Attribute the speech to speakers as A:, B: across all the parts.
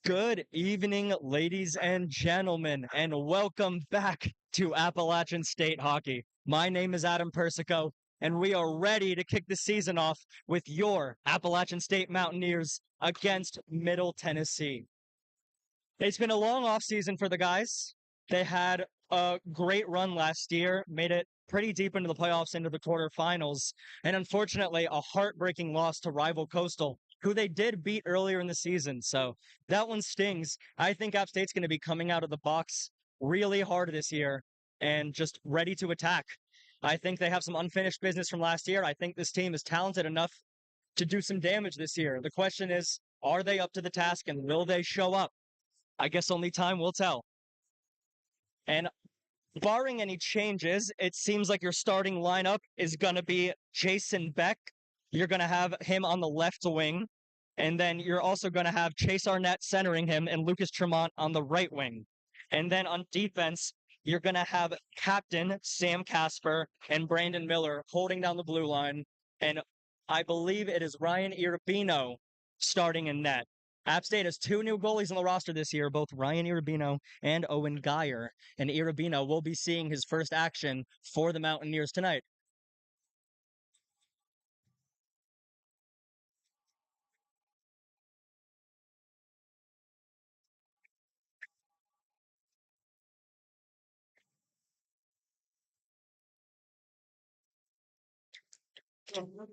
A: Good evening, ladies and gentlemen, and welcome back to Appalachian State Hockey. My name is Adam Persico, and we are ready to kick the season off with your Appalachian State Mountaineers against Middle Tennessee. It's been a long offseason for the guys. They had a great run last year, made it pretty deep into the playoffs, into the quarterfinals, and unfortunately, a heartbreaking loss to rival Coastal, who they did beat earlier in the season. So that one stings. I think App State's going to be coming out of the box really hard this year and just ready to attack. I think they have some unfinished business from last year. I think this team is talented enough to do some damage this year. The question is, are they up to the task and will they show up? I guess only time will tell. And barring any changes, it seems like your starting lineup is going to be Jason Beck. You're going to have him on the left wing. And then you're also going to have Chase Arnett centering him and Lucas Tremont on the right wing. And then on defense, you're going to have captain Sam Casper and Brandon Miller holding down the blue line. And I believe it is Ryan Irabino starting in net. App State has two new goalies on the roster this year, both Ryan Irabino and Owen Geyer. And Irabino will be seeing his first action for the Mountaineers tonight.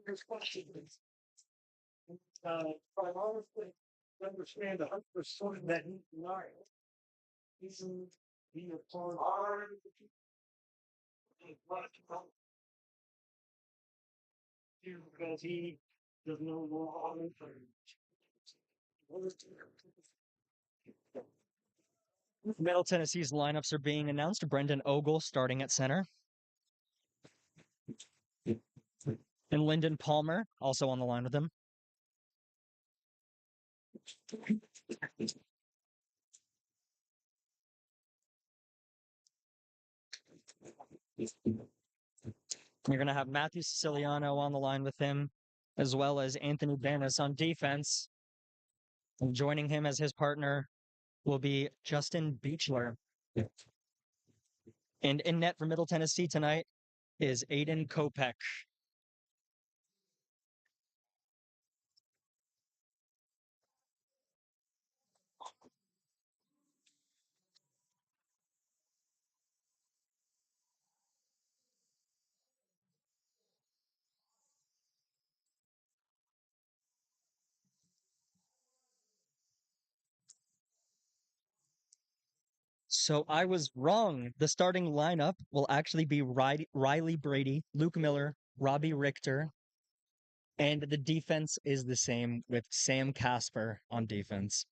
B: This question is, I honestly understand 100% that he's lying. Isn't he a part of because he does no law for
A: Middle Tennessee's lineups are being announced. Brendan Ogle starting at center. And Lyndon Palmer also on the line with him. You're going to have Matthew Siciliano on the line with him, as well as Anthony Banas on defense. And joining him as his partner will be Justin Beechler. And in net for Middle Tennessee tonight is Aiden Kopech. So I was wrong. The starting lineup will actually be Riley Brady, Luke Miller, Robbie Richter, and the defense is the same with Sam Casper on defense.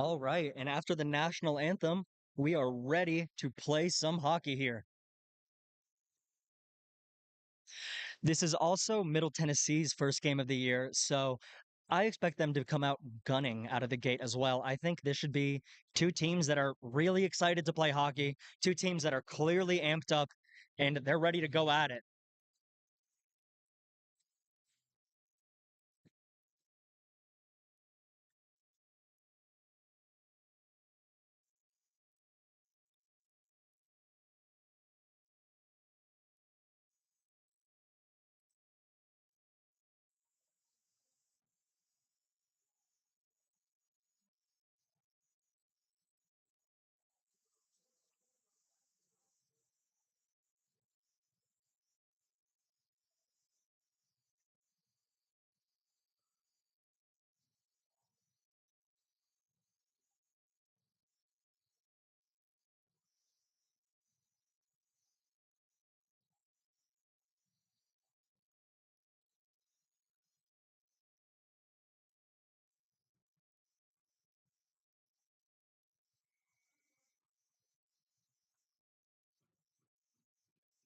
A: All right, and after the national anthem, we are ready to play some hockey here. This is also Middle Tennessee's first game of the year, so I expect them to come out gunning out of the gate as well. I think this should be two teams that are really excited to play hockey, two teams that are clearly amped up, and they're ready to go at it.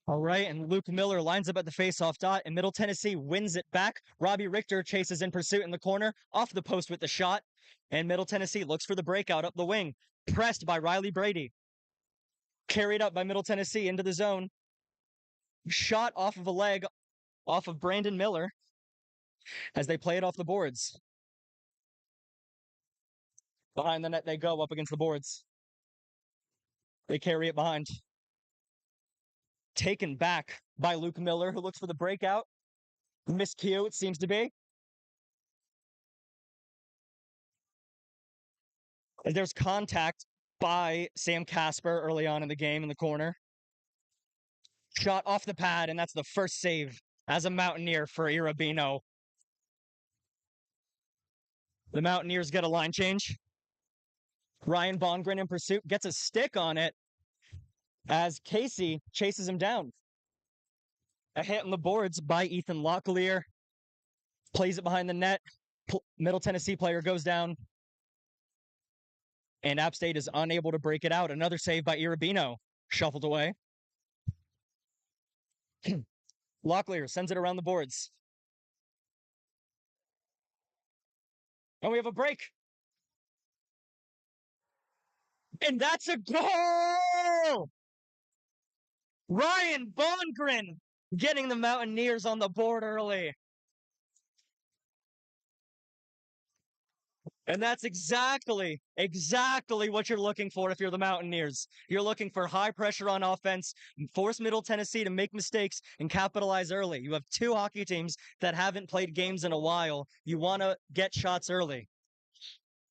A: All right, and Luke Miller lines up at the faceoff dot, and Middle Tennessee wins it back. Robbie Richter chases in pursuit in the corner, off the post with the shot, and Middle Tennessee looks for the breakout up the wing. Pressed by Riley Brady. Carried up by Middle Tennessee into the zone. Shot off of a leg, off of Brandon Miller, as they play it off the boards. Behind the net they go, up against the boards. They carry it behind. Taken back by Luke Miller, who looks for the breakout. Miscue, it seems to be. There's contact by Sam Casper early on in the game in the corner. Shot off the pad, and that's the first save as a Mountaineer for Irabino. The Mountaineers get a line change. Ryan Bongren in pursuit gets a stick on it as Casey chases him down. A hit on the boards by Ethan Locklear. Plays it behind the net. Middle Tennessee player goes down. And App State is unable to break it out. Another save by Irabino. Shuffled away. Locklear sends it around the boards. And we have a break. And that's a goal! Ryan Bongren getting the Mountaineers on the board early. And that's exactly what you're looking for if you're the Mountaineers. You're looking for high pressure on offense, force Middle Tennessee to make mistakes and capitalize early. You have two hockey teams that haven't played games in a while. You want to get shots early.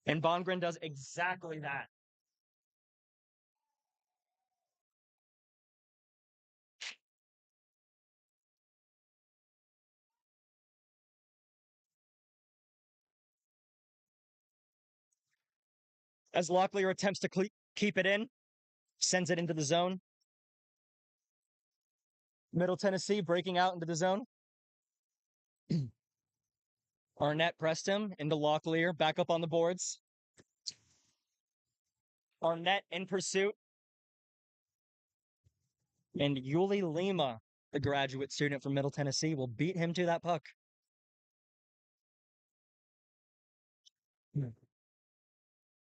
A: And Bongren does exactly that. As Locklear attempts to keep it in, sends it into the zone. Middle Tennessee breaking out into the zone. Arnett pressed him into Locklear, back up on the boards. Arnett in pursuit. And Yuli Lima, the graduate student from Middle Tennessee, will beat him to that puck.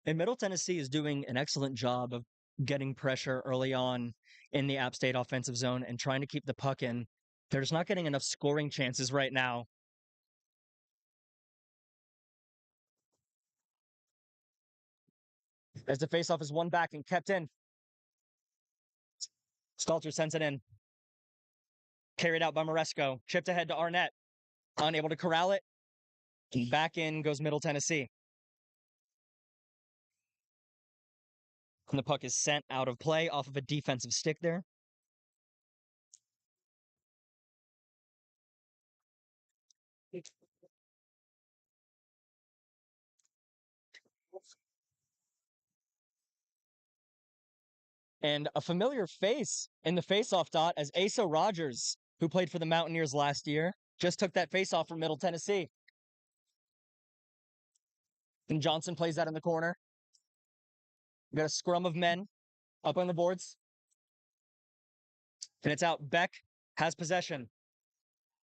A: And Middle Tennessee is doing an excellent job of getting pressure early on in the App State offensive zone and trying to keep the puck in. They're just not getting enough scoring chances right now. As the faceoff is won back and kept in. Stalter sends it in. Carried out by Moresco. Chipped ahead to Arnett. Unable to corral it. Back in goes Middle Tennessee. And the puck is sent out of play off of a defensive stick there. And a familiar face in the faceoff dot as Asa Rogers, who played for the Mountaineers last year, just took that faceoff from Middle Tennessee. And Johnson plays that in the corner. We got a scrum of men up on the boards, and it's out. Beck has possession,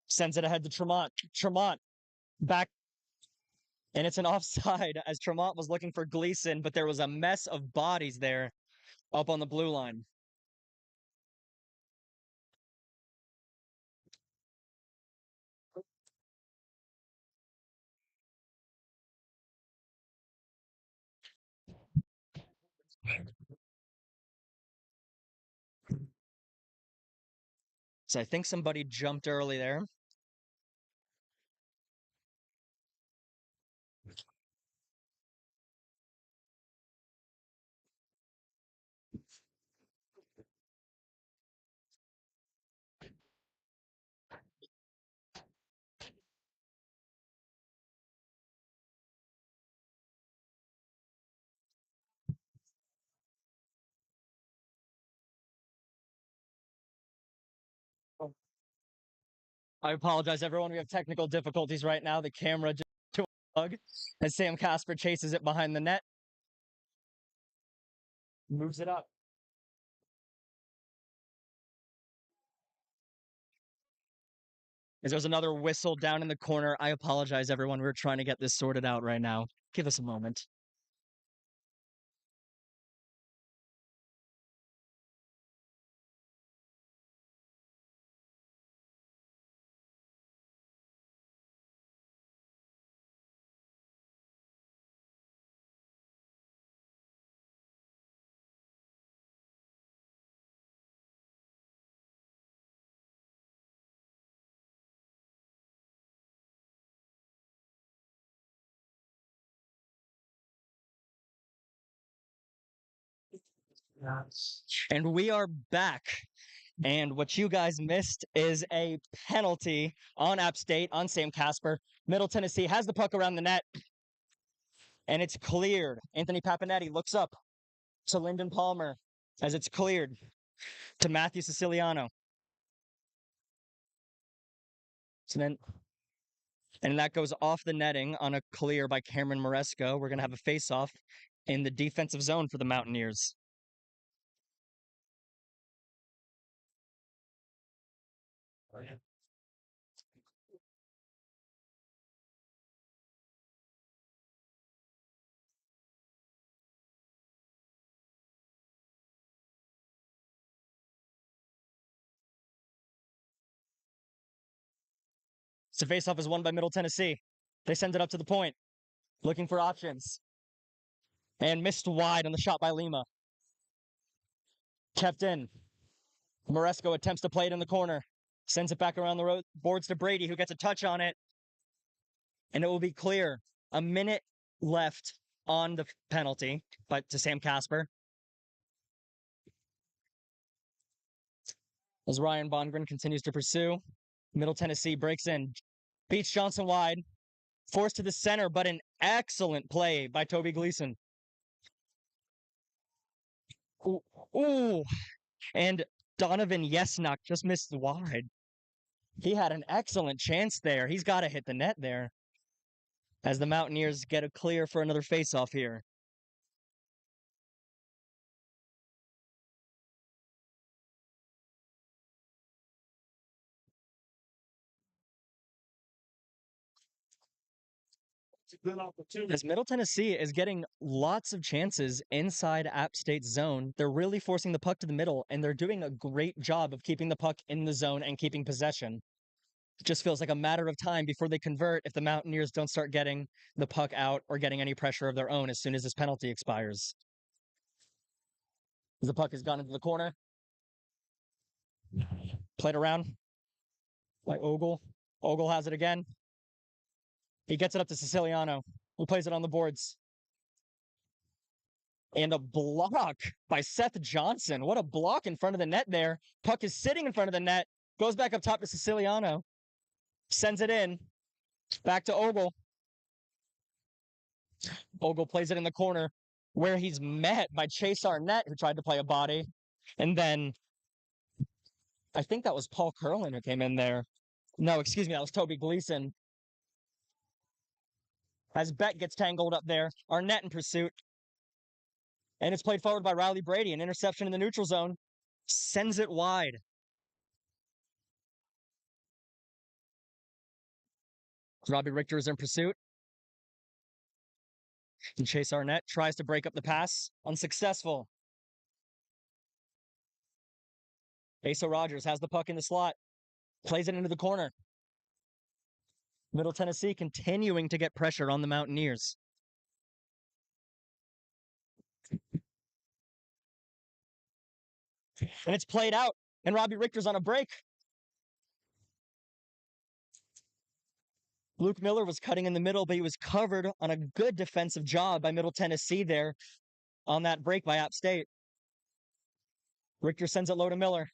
A: sends it ahead to Tremont. Tremont back, and it's an offside as Tremont was looking for Gleason, but there was a mess of bodies there up on the blue line. So I think somebody jumped early there. I apologize, everyone. We have technical difficulties right now. The camera just to unplug as Sam Casper chases it behind the net. Moves it up. As there's another whistle down in the corner. I apologize, everyone. We're trying to get this sorted out right now. Give us a moment. And we are back. And what you guys missed is a penalty on App State, on Sam Casper. Middle Tennessee has the puck around the net, and it's cleared. Anthony Papanetti looks up to Lyndon Palmer as it's cleared to Matthew Siciliano. So then, and that goes off the netting on a clear by Cameron Moresco. We're going to have a face-off in the defensive zone for the Mountaineers. So face-off is won by Middle Tennessee. They send it up to the point, looking for options. And missed wide on the shot by Lima. Kept in. Moresco attempts to play it in the corner. Sends it back around the boards to Brady, who gets a touch on it. And it will be clear. A minute left on the penalty, but to Sam Casper. As Ryan Bongren continues to pursue. Middle Tennessee breaks in. Beats Johnson wide. Forced to the center, but an excellent play by Toby Gleason. Ooh. And Donovan Yesnock just missed wide. He had an excellent chance there. He's got to hit the net there. As the Mountaineers get a clear for another faceoff here. As Middle Tennessee is getting lots of chances inside App State's zone, they're really forcing the puck to the middle, and they're doing a great job of keeping the puck in the zone and keeping possession. It just feels like a matter of time before they convert if the Mountaineers don't start getting the puck out or getting any pressure of their own as soon as this penalty expires. The puck has gone into the corner. Played around by Ogle. Ogle has it again. He gets it up to Siciliano, who plays it on the boards. And a block by Seth Johnson. What a block in front of the net there. Puck is sitting in front of the net. Goes back up top to Siciliano. Sends it in. Back to Ogle. Ogle plays it in the corner where he's met by Chase Arnett, who tried to play a body. And then I think that was Paul Curlin who came in there. No, excuse me, that was Toby Gleason. As Beck gets tangled up there, Arnett in pursuit. And it's played forward by Riley Brady. An interception in the neutral zone. Sends it wide. Robbie Richter is in pursuit. And Chase Arnett tries to break up the pass. Unsuccessful. Asa Rogers has the puck in the slot. Plays it into the corner. Middle Tennessee continuing to get pressure on the Mountaineers. And it's played out. And Robbie Richter's on a break. Luke Miller was cutting in the middle, but he was covered on a good defensive job by Middle Tennessee there on that break by App State. Richter sends it low to Miller.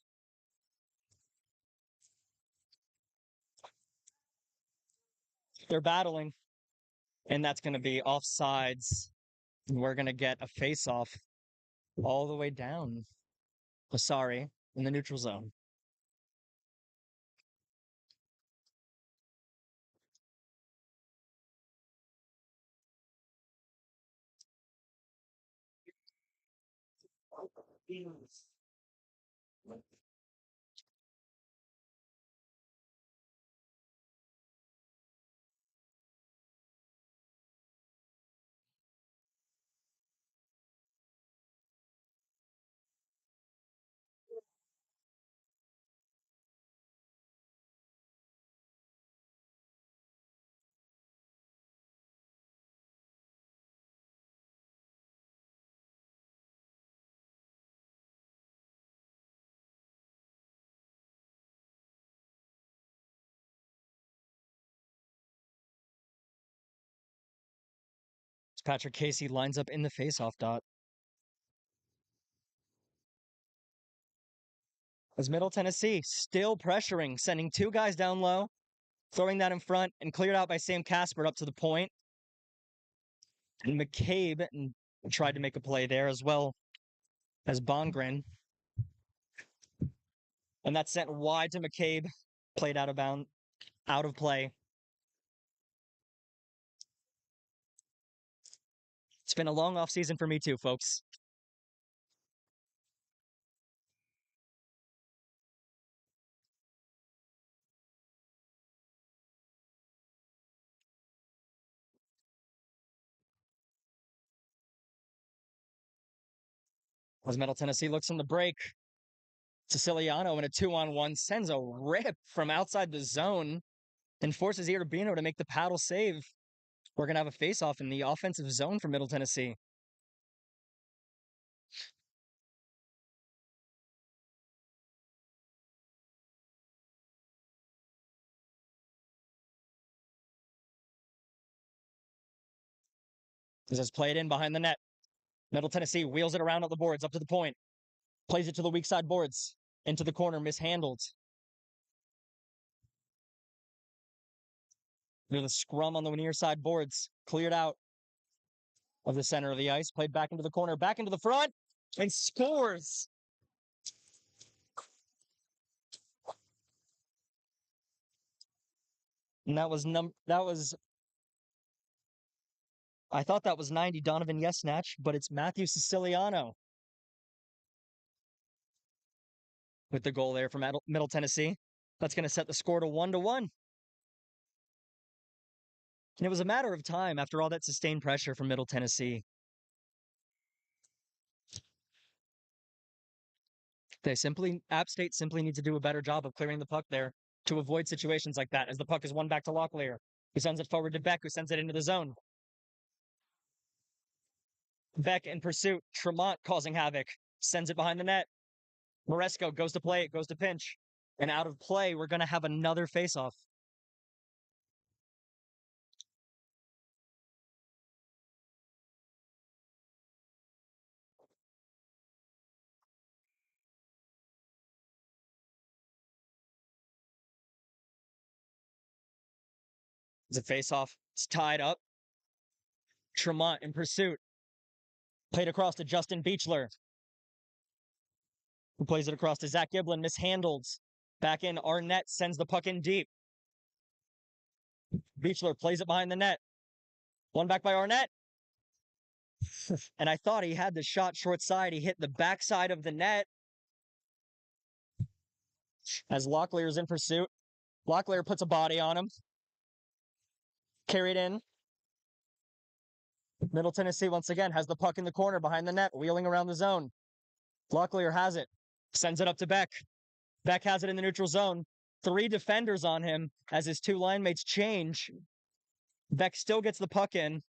A: They're battling. And that's going to be offsides. We're going to get a face-off all the way down. Sorry, in the neutral zone. Patrick Casey lines up in the face-off dot. As Middle Tennessee still pressuring, sending two guys down low, throwing that in front, and cleared out by Sam Casper up to the point. And McCabe tried to make a play there as well as Bongren. And that's sent wide to McCabe, played out of bound, out of play. It's been a long off season for me too, folks. As Middle Tennessee looks in the break, Siciliano in a 2-on-1 sends a rip from outside the zone and forces Irabino to make the paddle save. We're going to have a face-off in the offensive zone for Middle Tennessee. This is played in behind the net. Middle Tennessee wheels it around on the boards up to the point. Plays it to the weak side boards. Into the corner, mishandled. Near the scrum on the near side boards. Cleared out of the center of the ice. Played back into the corner, back into the front, and scores. And I thought that was 90 Donovan Yesnatch, but it's Matthew Siciliano with the goal there from Middle Tennessee. That's going to set the score to 1-1. And it was a matter of time after all that sustained pressure from Middle Tennessee. App State simply needs to do a better job of clearing the puck there to avoid situations like that as the puck is won back to Locklear, who sends it forward to Beck, who sends it into the zone. Beck in pursuit. Tremont causing havoc. Sends it behind the net. Moresco goes to play it, goes to pinch. And out of play, we're going to have another faceoff. It's a face-off. It's tied up. Tremont in pursuit. Played across to Justin Beechler, who plays it across to Zach Giblin. Mishandled. Back in. Arnett sends the puck in deep. Beechler plays it behind the net. One back by Arnett. And I thought he had the shot short side. He hit the backside of the net as Locklear is in pursuit. Locklear puts a body on him. Carried in. Middle Tennessee once again has the puck in the corner behind the net, wheeling around the zone. Locklear has it. Sends it up to Beck. Beck has it in the neutral zone. 3 defenders on him as his 2 line mates change. Beck still gets the puck in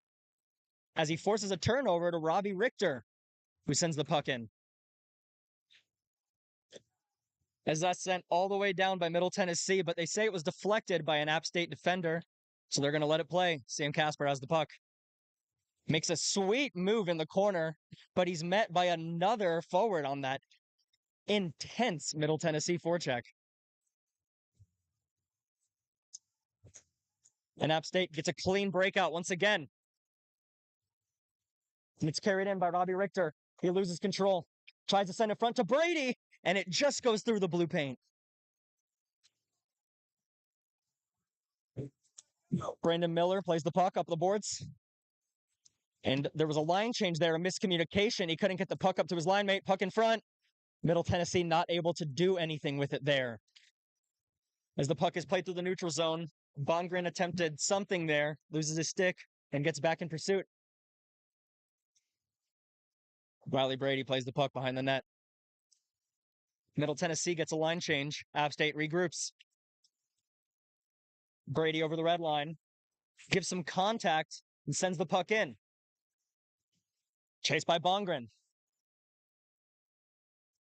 A: as he forces a turnover to Robbie Richter, who sends the puck in. As that's sent all the way down by Middle Tennessee, but they say it was deflected by an App State defender, so they're going to let it play. Sam Casper has the puck. Makes a sweet move in the corner, but he's met by another forward on that intense Middle Tennessee forecheck. And App State gets a clean breakout once again. And it's carried in by Robbie Richter. He loses control. Tries to send it front to Brady, and it just goes through the blue paint. Brandon Miller plays the puck up the boards. And there was a line change there, a miscommunication. He couldn't get the puck up to his line mate. Puck in front. Middle Tennessee not able to do anything with it there. As the puck is played through the neutral zone, Bongren attempted something there, loses his stick, and gets back in pursuit. Riley Brady plays the puck behind the net. Middle Tennessee gets a line change. App State regroups. Brady over the red line. Gives some contact and sends the puck in. Chased by Bongren.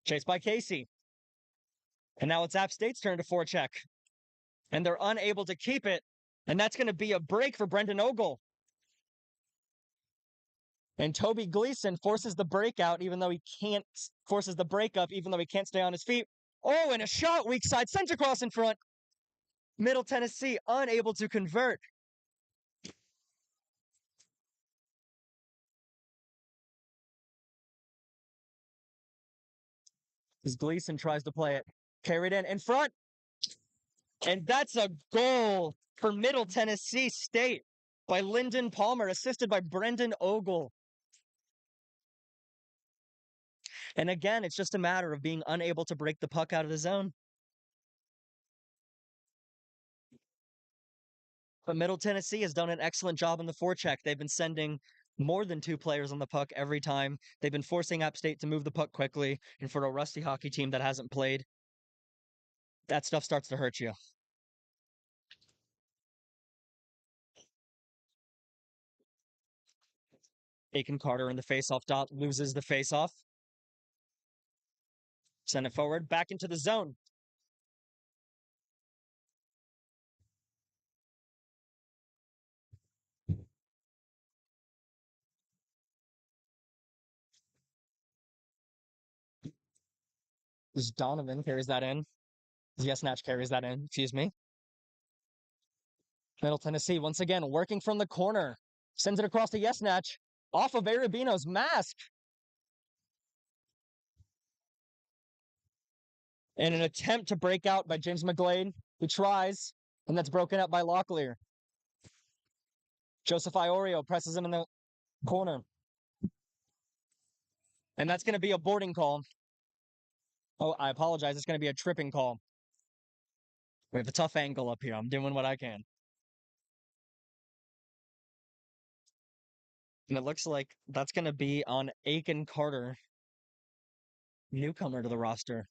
A: Chased by Casey. And now it's App State's turn to forecheck. And they're unable to keep it. And that's going to be a break for Brendan Ogle. And Toby Gleason forces the breakout, even though he can't, forces the breakup, even though he can't stay on his feet. Oh, and a shot, weak side, sent across in front. Middle Tennessee unable to convert. As Gleason tries to play it. Carried in front. And that's a goal for Middle Tennessee State by Lyndon Palmer, assisted by Brendan Ogle. And again, it's just a matter of being unable to break the puck out of the zone. But Middle Tennessee has done an excellent job in the forecheck. They've been sending more than 2 players on the puck every time. They've been forcing App State to move the puck quickly. And for a rusty hockey team that hasn't played, that stuff starts to hurt you. Aiken Carter in the faceoff dot loses the faceoff. Send it forward, back into the zone. Donovan carries that in. Yesnatch carries that in, excuse me. Middle Tennessee, once again, working from the corner. Sends it across to Yesnatch. Off of Arabino's mask. And an attempt to break out by James McGlade, who tries, and that's broken up by Locklear. Joseph Iorio presses him in the corner. And that's going to be a boarding call. Oh, I apologize. It's going to be a tripping call. We have a tough angle up here. I'm doing what I can. And it looks like that's going to be on Aiken Carter, newcomer to the roster.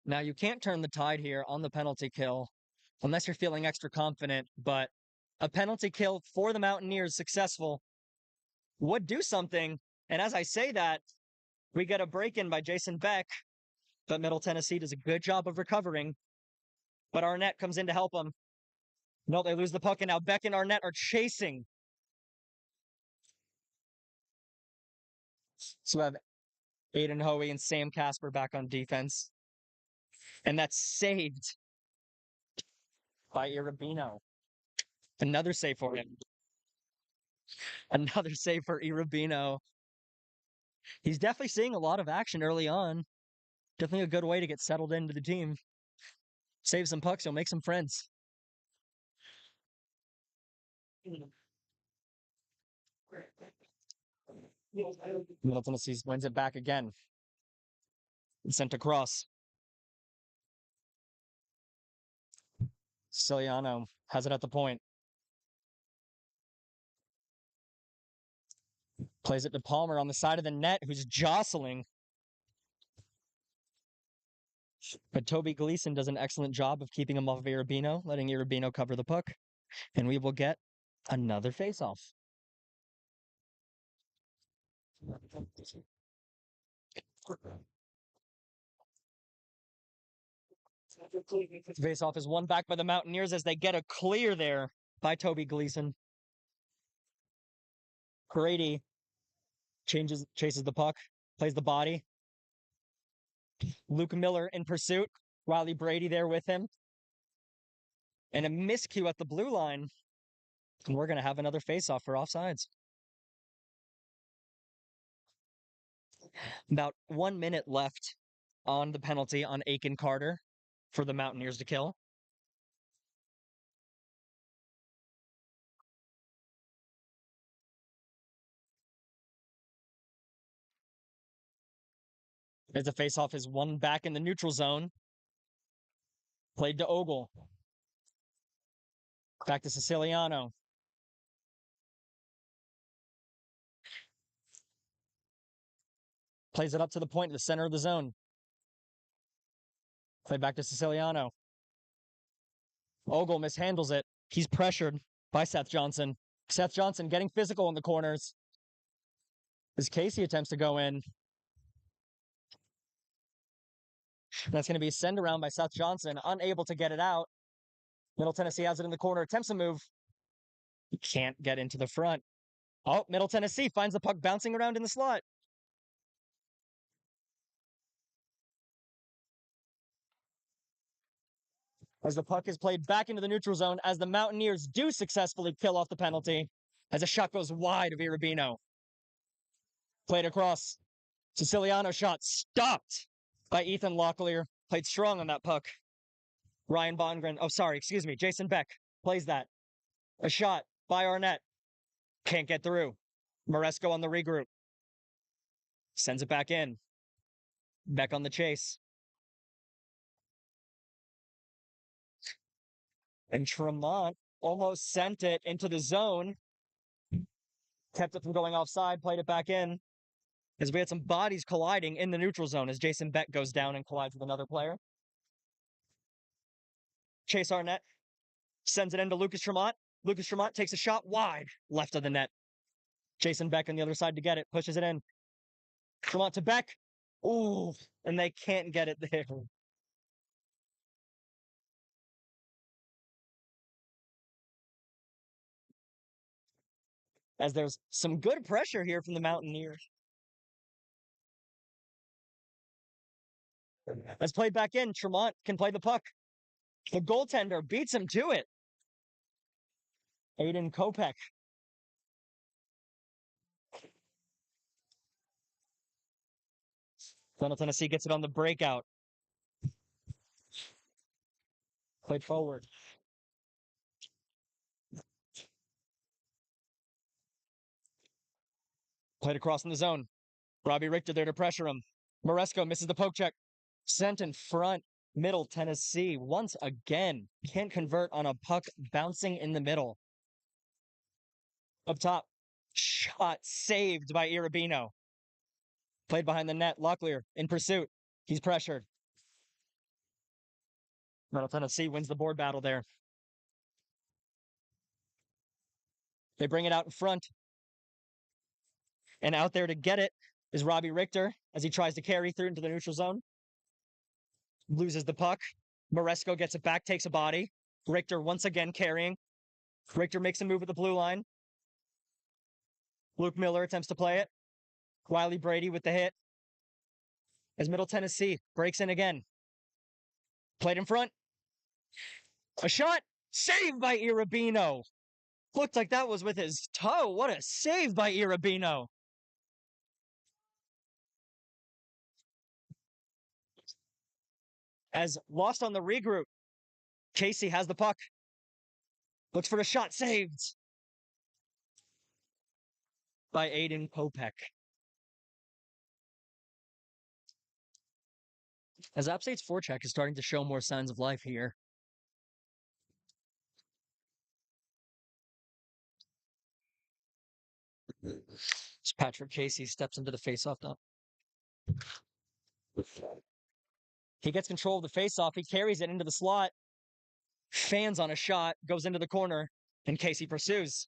A: Now, you can't turn the tide here on the penalty kill unless you're feeling extra confident, but a penalty kill for the Mountaineers successful would do something. And as I say that, we get a break-in by Jason Beck, but Middle Tennessee does a good job of recovering. But Arnett comes in to help them. No, they lose the puck, and now Beck and Arnett are chasing. So we have Aiden Hoey and Sam Casper back on defense. And that's saved by Irabino. Another save for him. Another save for Irabino. He's definitely seeing a lot of action early on. Definitely a good way to get settled into the team. Save some pucks, you'll make some friends. Middle Tennessee wins it back again. Sent across. Siciliano has it at the point. Plays it to Palmer on the side of the net, who's jostling. But Toby Gleason does an excellent job of keeping him off of Irabino, letting Irabino cover the puck. And we will get another faceoff. Faceoff is won back by the Mountaineers as they get a clear there by Toby Gleason. Brady chases the puck, plays the body. Luke Miller in pursuit. Riley Brady there with him. And a miscue at the blue line. And we're going to have another faceoff for offsides. About 1 minute left on the penalty on Aiken Carter for the Mountaineers to kill. As the faceoff is won back in the neutral zone. Played to Ogle. Back to Siciliano. Plays it up to the point in the center of the zone. Play back to Siciliano. Ogle mishandles it. He's pressured by Seth Johnson. Seth Johnson getting physical in the corners. As Casey attempts to go in. That's going to be a send around by Seth Johnson, unable to get it out. Middle Tennessee has it in the corner, attempts to move. He can't get into the front. Oh, Middle Tennessee finds the puck bouncing around in the slot. As the puck is played back into the neutral zone, as the Mountaineers do successfully kill off the penalty, as a shot goes wide of Irabino. Played across. Siciliano shot stopped by Ethan Locklear. Played strong on that puck. Ryan Bongren, Jason Beck plays that. A shot by Arnett. Can't get through. Moresco on the regroup. Sends it back in. Beck on the chase. And Tremont almost sent it into the zone. Kept it from going offside, played it back in. As we had some bodies colliding in the neutral zone as Jason Beck goes down and collides with another player. Chase Arnett sends it into Lucas Tremont. Lucas Tremont takes a shot wide, left of the net. Jason Beck on the other side to get it, pushes it in. Tremont to Beck. Ooh, and they can't get it there. As there's some good pressure here from the Mountaineers. Let's play back in. Tremont can play the puck. The goaltender beats him to it. Aiden Kopech. Middle Tennessee gets it on the breakout. Played forward. Played across in the zone. Robbie Richter there to pressure him. Moresco misses the poke check. Sent in front. Middle Tennessee once again can't convert on a puck bouncing in the middle. Up top. Shot saved by Irabino. Played behind the net. Locklear in pursuit. He's pressured. Middle Tennessee wins the board battle there. They bring it out in front. And out there to get it is Robbie Richter as he tries to carry through into the neutral zone. Loses the puck. Moresco gets it back, takes a body. Richter once again carrying. Richter makes a move at the blue line. Luke Miller attempts to play it. Riley Brady with the hit. As Middle Tennessee breaks in again. Played in front. A shot. Saved by Irabino. Looked like that was with his toe. What a save by Irabino. As lost on the regroup. Casey has the puck. Looks for the shot. Saved by Aiden Popek. As App State's forecheck is starting to show more signs of life here. As Patrick Casey steps into the faceoff dump. He gets control of the faceoff. He carries it into the slot. Fans on a shot. Goes into the corner. And Casey pursues.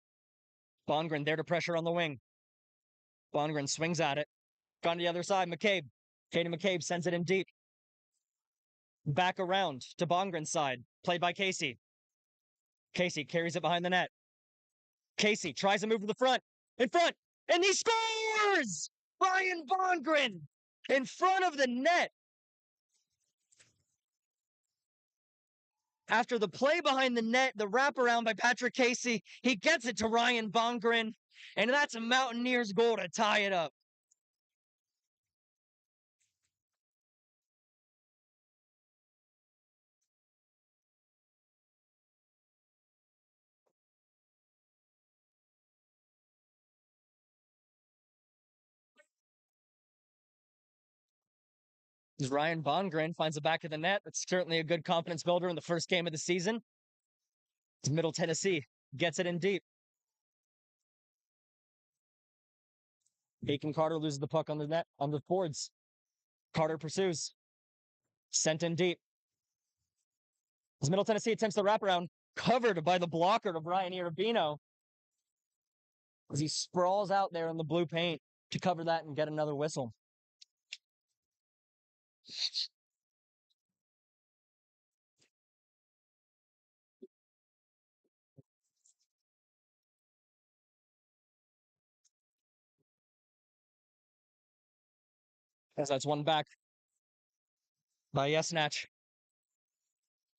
A: Bongren there to pressure on the wing. Bongren swings at it. Gone to the other side. McCabe. Katie McCabe sends it in deep. Back around to Bongren's side. Played by Casey. Casey carries it behind the net. Casey tries to move to the front. In front. And he scores! Ryan Bongren in front of the net. After the play behind the net, the wraparound by Patrick Casey, he gets it to Ryan Bongren, and that's a Mountaineers goal to tie it up. As Ryan Bongren finds the back of the net, that's certainly a good confidence builder in the first game of the season. As Middle Tennessee gets it in deep. Aiken Carter loses the puck on the net, on the boards. Carter pursues. Sent in deep. As Middle Tennessee attempts the wraparound, covered by the blocker of Ryan Irabino. As he sprawls out there in the blue paint to cover that and get another whistle. As that's one back by Yesnach.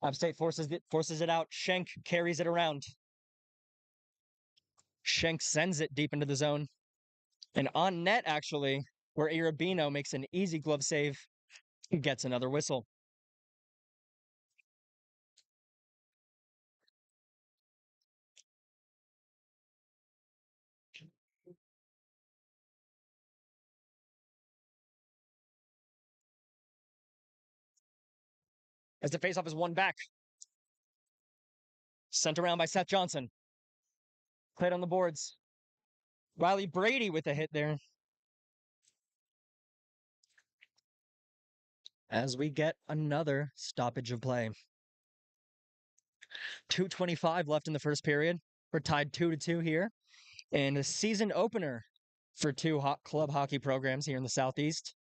A: App State forces it out. Schenk carries it around. Schenk sends it deep into the zone. And on net, actually, where Irabino makes an easy glove save, gets another whistle. As the faceoff is one back. Sent around by Seth Johnson. Played on the boards. Riley Brady with a hit there. As we get another stoppage of play. 2:25 left in the first period. We're tied 2-2 here. And a season opener for two club hockey programs here in the Southeast.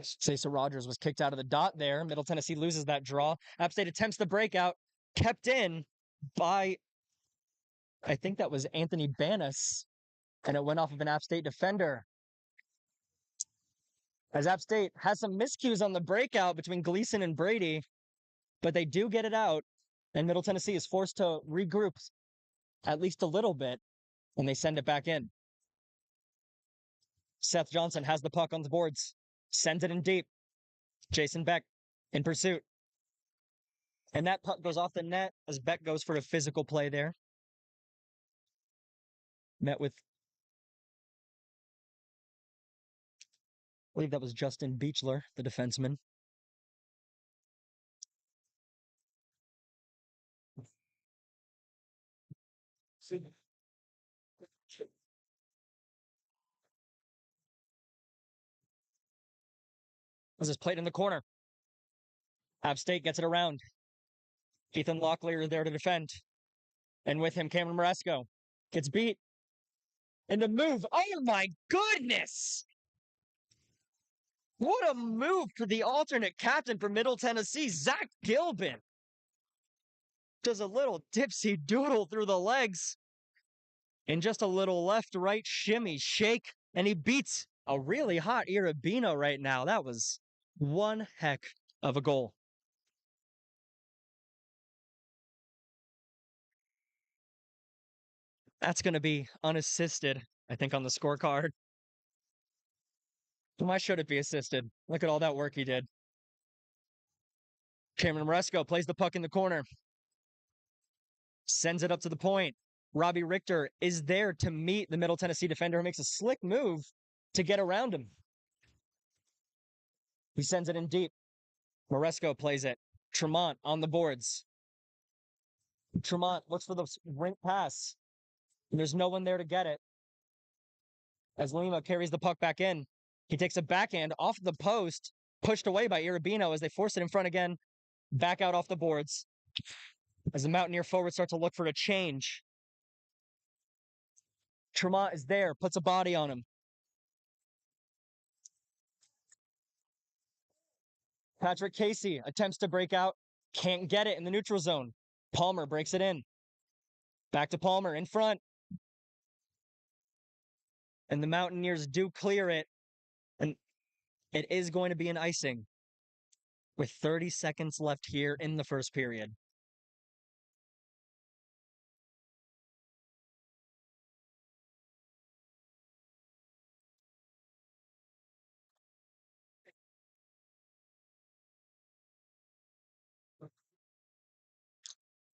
A: Cesar Rogers was kicked out of the dot there. Middle Tennessee loses that draw. App State attempts the breakout, kept in by, I think that was Anthony Banas, and it went off of an App State defender. As App State has some miscues on the breakout between Gleason and Brady, but they do get it out, and Middle Tennessee is forced to regroup at least a little bit, and they send it back in. Seth Johnson has the puck on the boards, sends it in deep. Jason Beck in pursuit. And that puck goes off the net as Beck goes for a physical play there. Met with, I believe that was Justin Beechler, the defenseman. As it's played in the corner. App State gets it around. Ethan Locklear there to defend. And with him, Cameron Maresco gets beat. And the move. Oh my goodness! What a move for the alternate captain for Middle Tennessee, Zach Gilbin. Does a little dipsy doodle through the legs. And just a little left-right shimmy, shake. And he beats a really hot Irabino right now. That was one heck of a goal. That's going to be unassisted I think, on the scorecard. Why should it be assisted? Look at all that work he did. Cameron Maresco plays the puck in the corner, sends it up to the point. Robbie Richter is there to meet the Middle Tennessee defender who makes a slick move to get around him. He sends it in deep. Maresco plays it. Tremont on the boards. Tremont looks for the rink pass. There's no one there to get it. As Lima carries the puck back in, he takes a backhand off the post, pushed away by Irabino as they force it in front again, back out off the boards. As the Mountaineer forwards start to look for a change, Tremont is there, puts a body on him. Patrick Casey attempts to break out, can't get it in the neutral zone. Palmer breaks it in. Back to Palmer in front. And the Mountaineers do clear it. And it is going to be an icing with 30 seconds left here in the first period.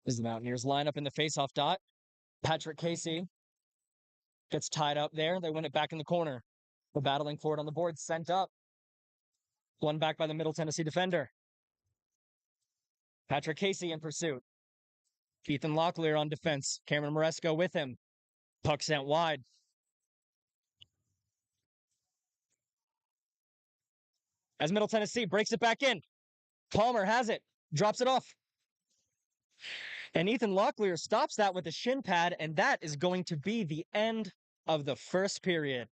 A: As the Mountaineers line up in the faceoff dot, Patrick Casey gets tied up there. They win it back in the corner. The battling for it on the board, sent up. One back by the Middle Tennessee defender. Patrick Casey in pursuit. Ethan Locklear on defense. Cameron Maresco with him. Puck sent wide. As Middle Tennessee breaks it back in. Palmer has it. Drops it off. And Ethan Locklear stops that with a shin pad, and that is going to be the end of the first period.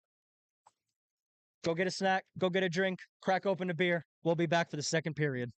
A: Go get a snack, go get a drink, crack open a beer. We'll be back for the second period.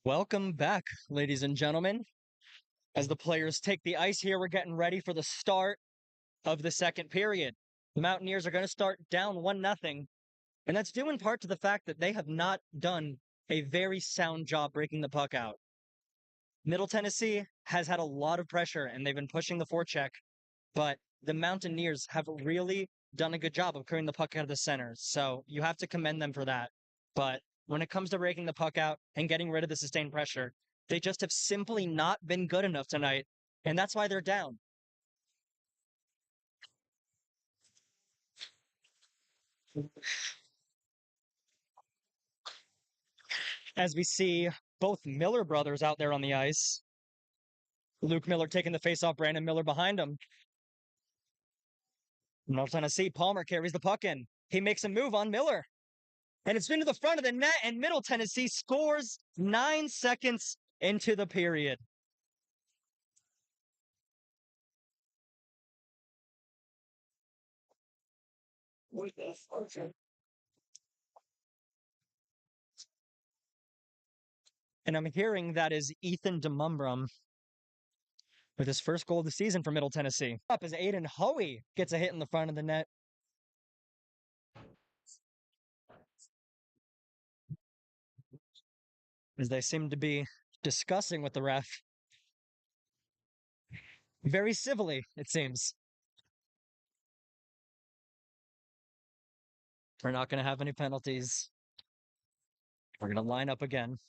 A: Welcome back, ladies and gentlemen. As the players take the ice here, we're getting ready for the start of the second period. The Mountaineers are going to start down 1-0, and that's due in part to the fact that they have not done a very sound job breaking the puck out. Middle Tennessee has had a lot of pressure, and they've been pushing the forecheck, but the Mountaineers have really done a good job of clearing the puck out of the center, so you have to commend them for that. But when it comes to breaking the puck out and getting rid of the sustained pressure, they just have simply not been good enough tonight, and that's why they're down. As we see both Miller brothers out there on the ice. Luke Miller taking the face off, Brandon Miller behind him. Middle Tennessee, Palmer carries the puck in. He makes a move on Miller. And it's been to the front of the net, and Middle Tennessee scores 9 seconds into the period. And I'm hearing that is Ethan DeMumbrum with his first goal of the season for Middle Tennessee. Up as Aiden Hoey gets a hit in the front of the net. As they seem to be discussing with the ref. Very civilly, it seems. We're not going to have any penalties. We're going to line up again.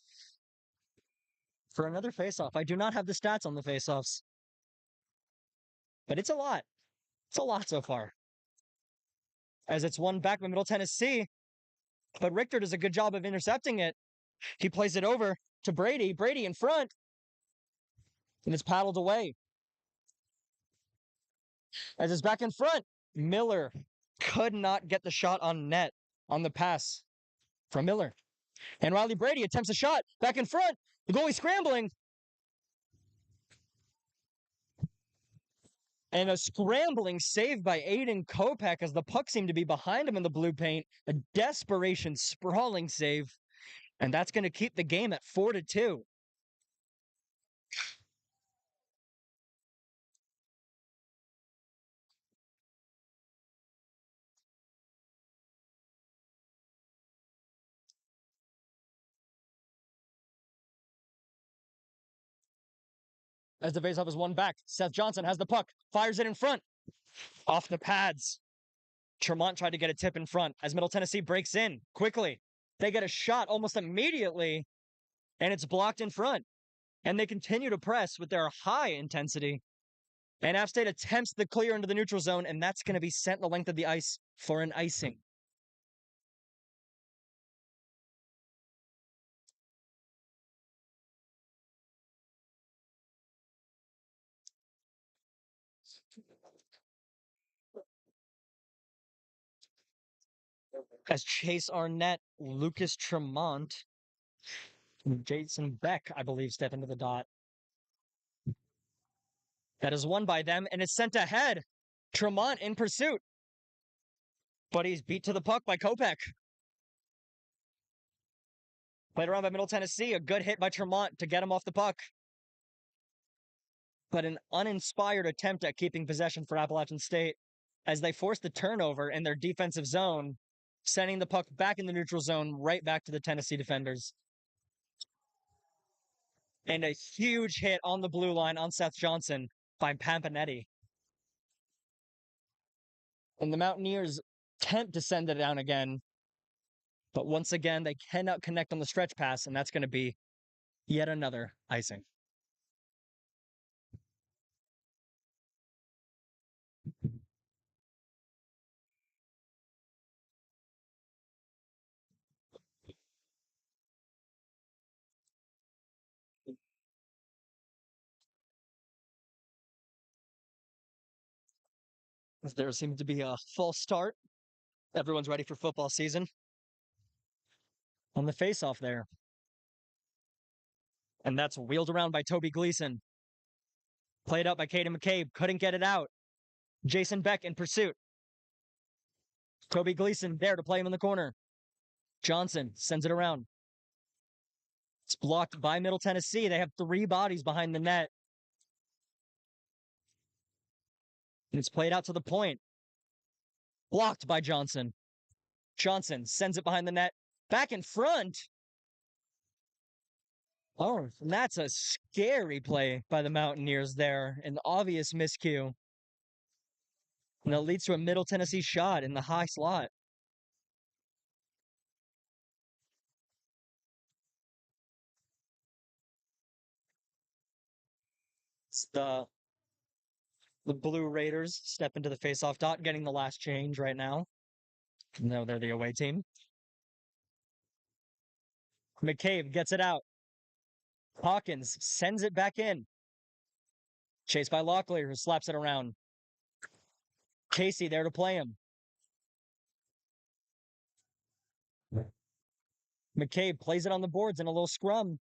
A: For another faceoff. I do not have the stats on the faceoffs. But it's a lot. It's a lot so far. As it's won back by Middle Tennessee. But Richter does a good job of intercepting it. He plays it over to Brady. Brady in front. And it's paddled away. As it's back in front. Miller could not get the shot on net on the pass from Miller. And Riley Brady attempts a shot back in front. The goalie scrambling. And a scrambling save by Aiden Kopech as the puck seemed to be behind him in the blue paint. A desperation sprawling save. And that's going to keep the game at 4-2. As the faceoff is won back, Seth Johnson has the puck, fires it in front. Off the pads. Tremont tried to get a tip in front as Middle Tennessee breaks in quickly. They get a shot almost immediately, and it's blocked in front. And they continue to press with their high intensity. And App State attempts the clear into the neutral zone, and that's going to be sent the length of the ice for an icing. As Chase Arnett, Lucas Tremont, and Jason Beck, I believe, step into the dot. That is won by them, and it's sent ahead. Tremont in pursuit. But he's beat to the puck by Kopech. Played around by Middle Tennessee. A good hit by Tremont to get him off the puck. But an uninspired attempt at keeping possession for Appalachian State as they force the turnover in their defensive zone, sending the puck back in the neutral zone right back to the Tennessee defenders. And a huge hit on the blue line on Seth Johnson by Pampanetti. And the Mountaineers attempt to send it down again. But once again, they cannot connect on the stretch pass, and that's going to be yet another icing. There seems to be a false start. Everyone's ready for football season. On the face-off there. And that's wheeled around by Toby Gleason. Played out by Caden McCabe. Couldn't get it out. Jason Beck in pursuit. Toby Gleason there to play him in the corner. Johnson sends it around. It's blocked by Middle Tennessee. They have 3 bodies behind the net. And it's played out to the point. Blocked by Johnson. Johnson sends it behind the net. Back in front. Oh, and that's a scary play by the Mountaineers there. An obvious miscue. And that leads to a Middle Tennessee shot in the high slot. It's the Blue Raiders step into the faceoff dot, getting the last change right now. No, they're the away team. McCabe gets it out. Hawkins sends it back in. Chased by Locklear, who slaps it around. Casey there to play him. McCabe plays it on the boards in a little scrum.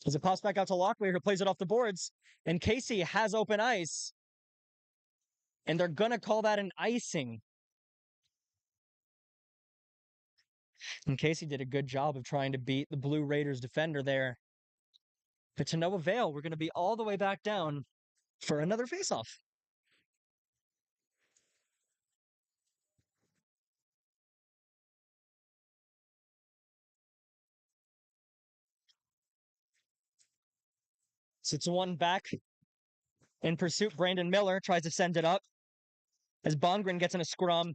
A: As it pops back out to Locklear, who plays it off the boards. And Casey has open ice. And they're going to call that an icing. And Casey did a good job of trying to beat the Blue Raiders defender there. But to no avail, we're going to be all the way back down for another faceoff. So it's 1 back. In pursuit, Brandon Miller tries to send it up. As Bongren gets in a scrum,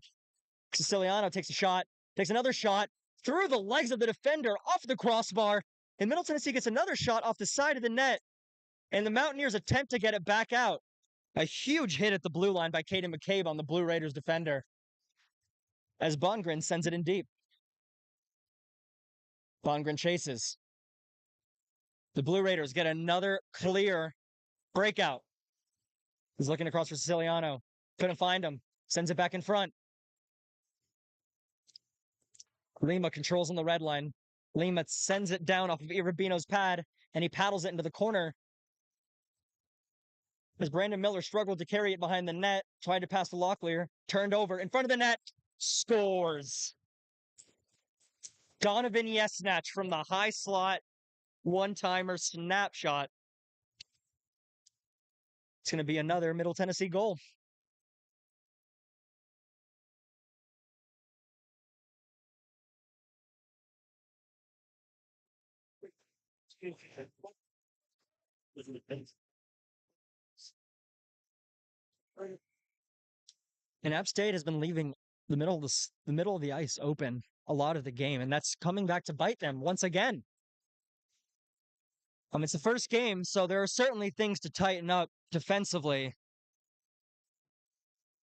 A: Siciliano takes a shot, takes another shot through the legs of the defender off the crossbar. And Middle Tennessee gets another shot off the side of the net. And the Mountaineers attempt to get it back out. A huge hit at the blue line by Caden McCabe on the Blue Raiders defender. As Bongren sends it in deep. Bongren chases. The Blue Raiders get another clear breakout. He's looking across for Siciliano. Couldn't find him. Sends it back in front. Lima controls on the red line. Lima sends it down off of Irabino's pad, and he paddles it into the corner. As Brandon Miller struggled to carry it behind the net, tried to pass to Locklear, turned over in front of the net, scores. Donovan Yesnatch from the high slot, one-timer snapshot. It's going to be another Middle Tennessee goal. And App State has been leaving the middle of the ice open a lot of the game, and that's coming back to bite them once again. It's the first game, so there are certainly things to tighten up defensively.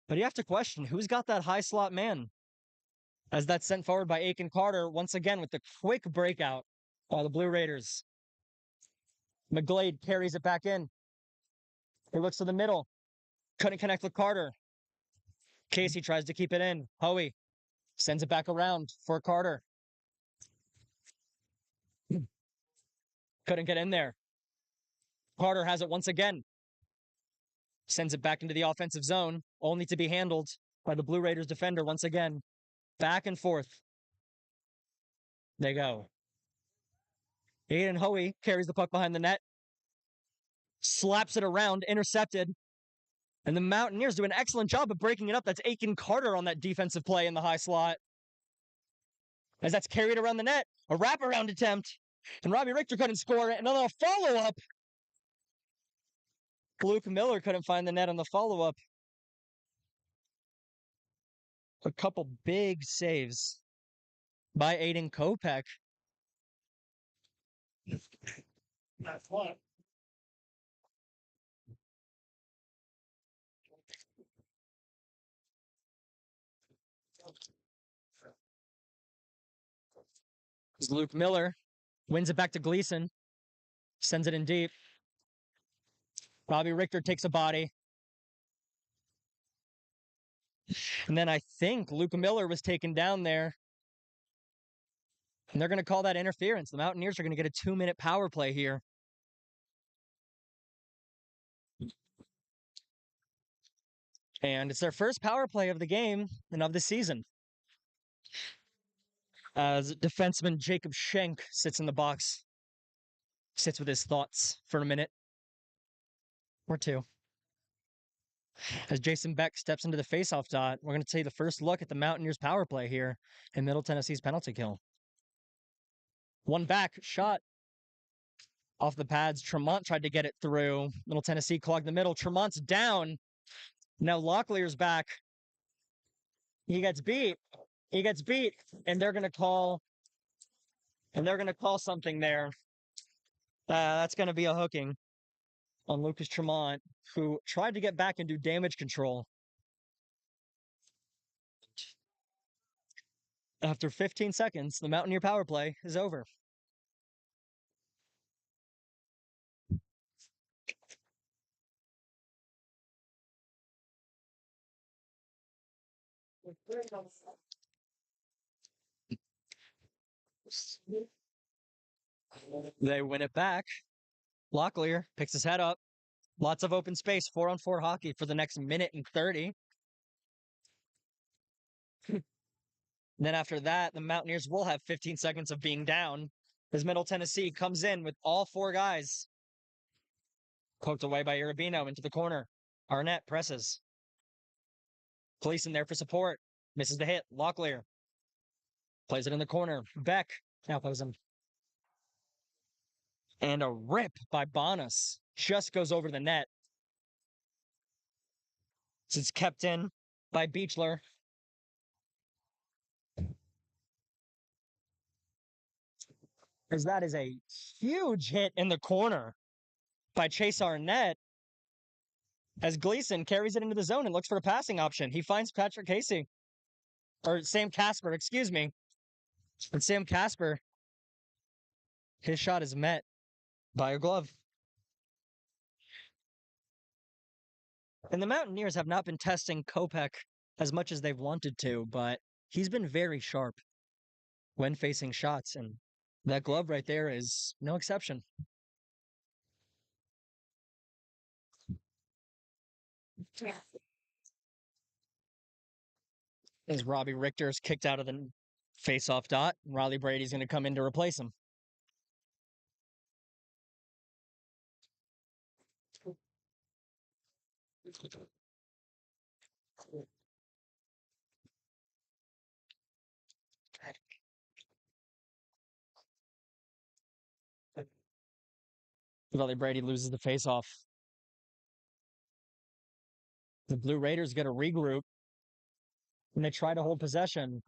A: But you have to question, who's got that high slot man? As that's sent forward by Aiken Carter, once again with the quick breakout by the Blue Raiders. McGlade carries it back in. He looks to the middle. Couldn't connect with Carter. Casey tries to keep it in. Hoey sends it back around for Carter. Couldn't get in there. Carter has it once again. Sends it back into the offensive zone, only to be handled by the Blue Raiders defender once again. Back and forth. They go. Aiden Hoey carries the puck behind the net. Slaps it around, intercepted. And the Mountaineers do an excellent job of breaking it up. That's Aiken Carter on that defensive play in the high slot. As that's carried around the net. A wraparound attempt. And Robbie Richter couldn't score it. Another follow-up. Luke Miller couldn't find the net on the follow-up. A couple big saves by Aiden Kopech.
B: That's what.
A: Luke Miller wins it back to Gleason. Sends it in deep. Robbie Richter takes a body. And then I think Luke Miller was taken down there. And they're going to call that interference. The Mountaineers are going to get a 2-minute power play here. And it's their first power play of the game and of the season. As defenseman Jacob Schenk sits in the box Sits with his thoughts for a minute or two. As Jason Beck steps into the faceoff dot, we're going to take the first look at the Mountaineers power play here in Middle Tennessee's penalty kill. One back shot off the pads. Tremont tried to get it through. Middle Tennessee clogged the middle. Tremont's down. Now Locklear's back. He gets beat. He gets beat, and they're going to call. And they're going to call something there. That's going to be a hooking on Lucas Tremont, who tried to get back and do damage control. After 15 seconds, the Mountaineer power play is over. They win it back. Locklear picks his head up. Lots of open space, 4-on-4 hockey for the next minute and 30. Then after that, the Mountaineers will have 15 seconds of being down as Middle Tennessee comes in with all four guys. Poked away by Irabino into the corner. Arnett presses. Police in there for support. Misses the hit. Locklear plays it in the corner. Beck now plays him. And a rip by Bonas just goes over the net. It's kept in by Beechler. As that is a huge hit in the corner by Chase Arnett. As Gleason carries it into the zone and looks for a passing option. He finds Patrick Casey. Or Sam Casper, excuse me. And Sam Casper, his shot is met by a glove. And the Mountaineers have not been testing Kopech as much as they've wanted to, but he's been very sharp when facing shots, and that glove right there is no exception. As Robbie Richter's kicked out of the face-off dot, Riley Brady's going to come in to replace him. Riley Brady loses the face-off. The Blue Raiders get a regroup, and they try to hold possession.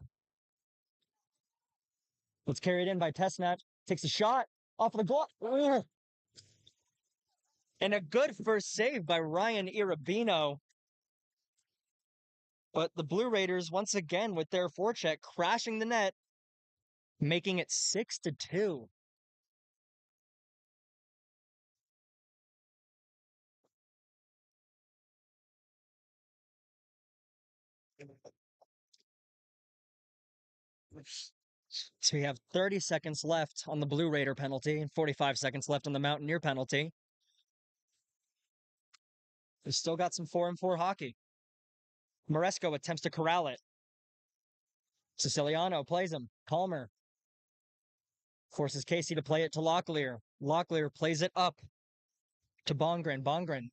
A: It's carried in by Tessnat. Takes a shot off of the glove. And a good first save by Ryan Irabino. But the Blue Raiders, once again, with their forecheck, crashing the net, making it 6-2. So we have 30 seconds left on the Blue Raider penalty and 45 seconds left on the Mountaineer penalty. We've still got some 4-on-4 hockey. Moresco attempts to corral it. Siciliano plays him. Palmer forces Casey to play it to Locklear. Locklear plays it up to Bongren. Bongren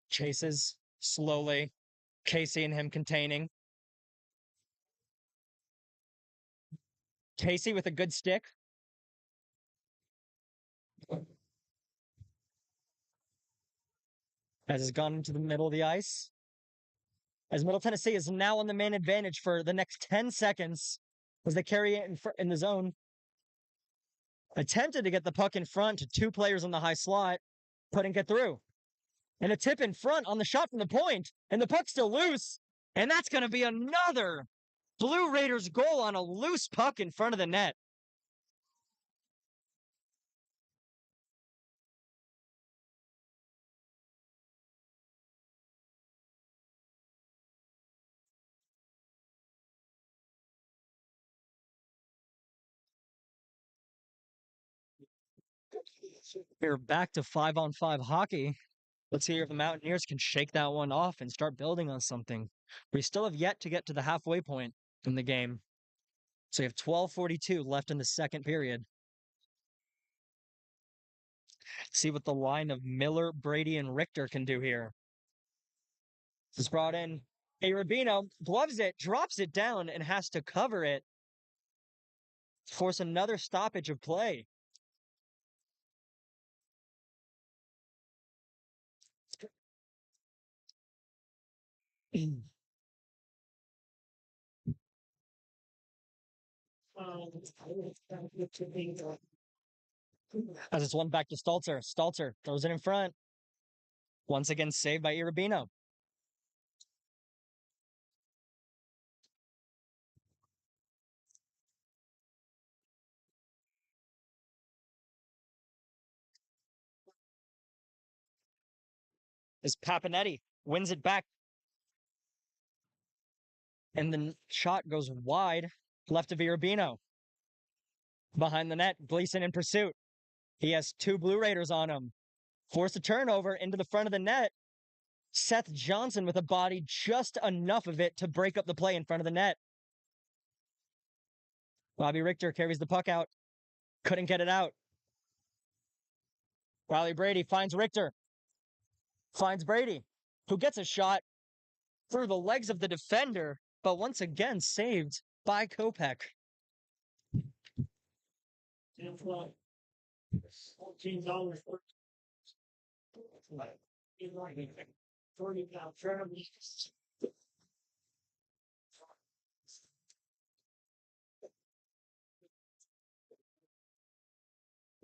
A: chases slowly. Casey and him containing. Casey with a good stick. As has gone into the middle of the ice. As Middle Tennessee is now on the man advantage for the next 10 seconds as they carry it in the zone. Attempted to get the puck in front to two players on the high slot. Couldn't get through. And a tip in front on the shot from the point. And the puck's still loose. And that's going to be another Blue Raiders goal on a loose puck in front of the net. We're back to 5-on-5 hockey. Let's see if the Mountaineers can shake that one off and start building on something. We still have yet to get to the halfway point in the game. So we have 12:42 left in the second period. See what the line of Miller, Brady, and Richter can do here. This is brought in. Hey, Rubino gloves it, drops it down, and has to cover it. Force another stoppage of play. As it's one back to Stalter. Stalter throws it in front. Once again, saved by Irabino. As Papanetti wins it back. And the shot goes wide, left of Irabino. Behind the net, Gleason in pursuit. He has two Blue Raiders on him. Force a turnover into the front of the net. Seth Johnson with a body, just enough of it to break up the play in front of the net. Bobby Richter carries the puck out. Couldn't get it out. Riley Brady finds Richter. Finds Brady, who gets a shot through the legs of the defender, but once again saved by Kopech. $14.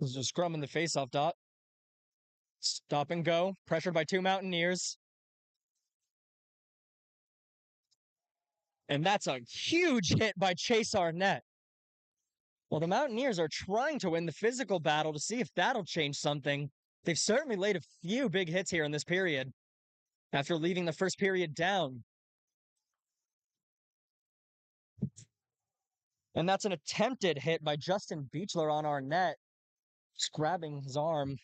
A: This is a scrum in the faceoff dot. Stop and go. Pressured by two Mountaineers. And that's a huge hit by Chase Arnett. Well, the Mountaineers are trying to win the physical battle to see if that'll change something. They've certainly laid a few big hits here in this period after leaving the first period down. And that's an attempted hit by Justin Beechler on Arnett, just grabbing his arm.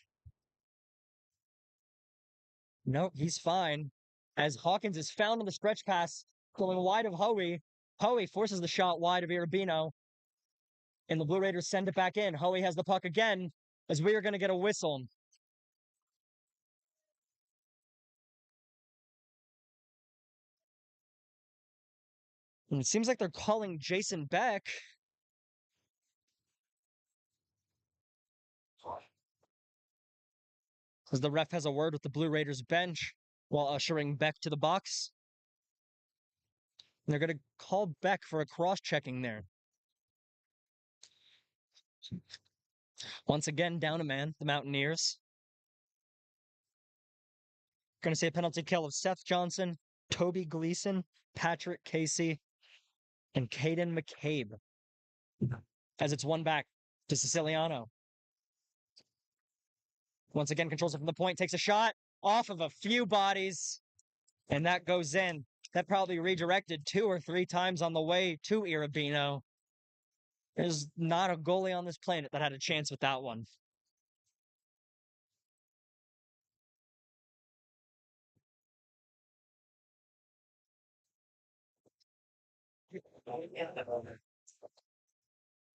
A: Nope, he's fine. As Hawkins is found on the stretch pass, going wide of Hoey. Hoey forces the shot wide of Irabino. And the Blue Raiders send it back in. Hoey has the puck again, as we are going to get a whistle. And it seems like they're calling Jason Beck. As the ref has a word with the Blue Raiders bench while ushering Beck to the box. And they're going to call Beck for a cross-checking there. Once again, down a man, the Mountaineers. Going to see a penalty kill of Seth Johnson, Toby Gleason, Patrick Casey, and Caden McCabe. As it's one back to Siciliano. Once again, controls it from the point, takes a shot off of a few bodies, and that goes in. That probably redirected 2 or 3 times on the way to Irabino. There's not a goalie on this planet that had a chance with that one.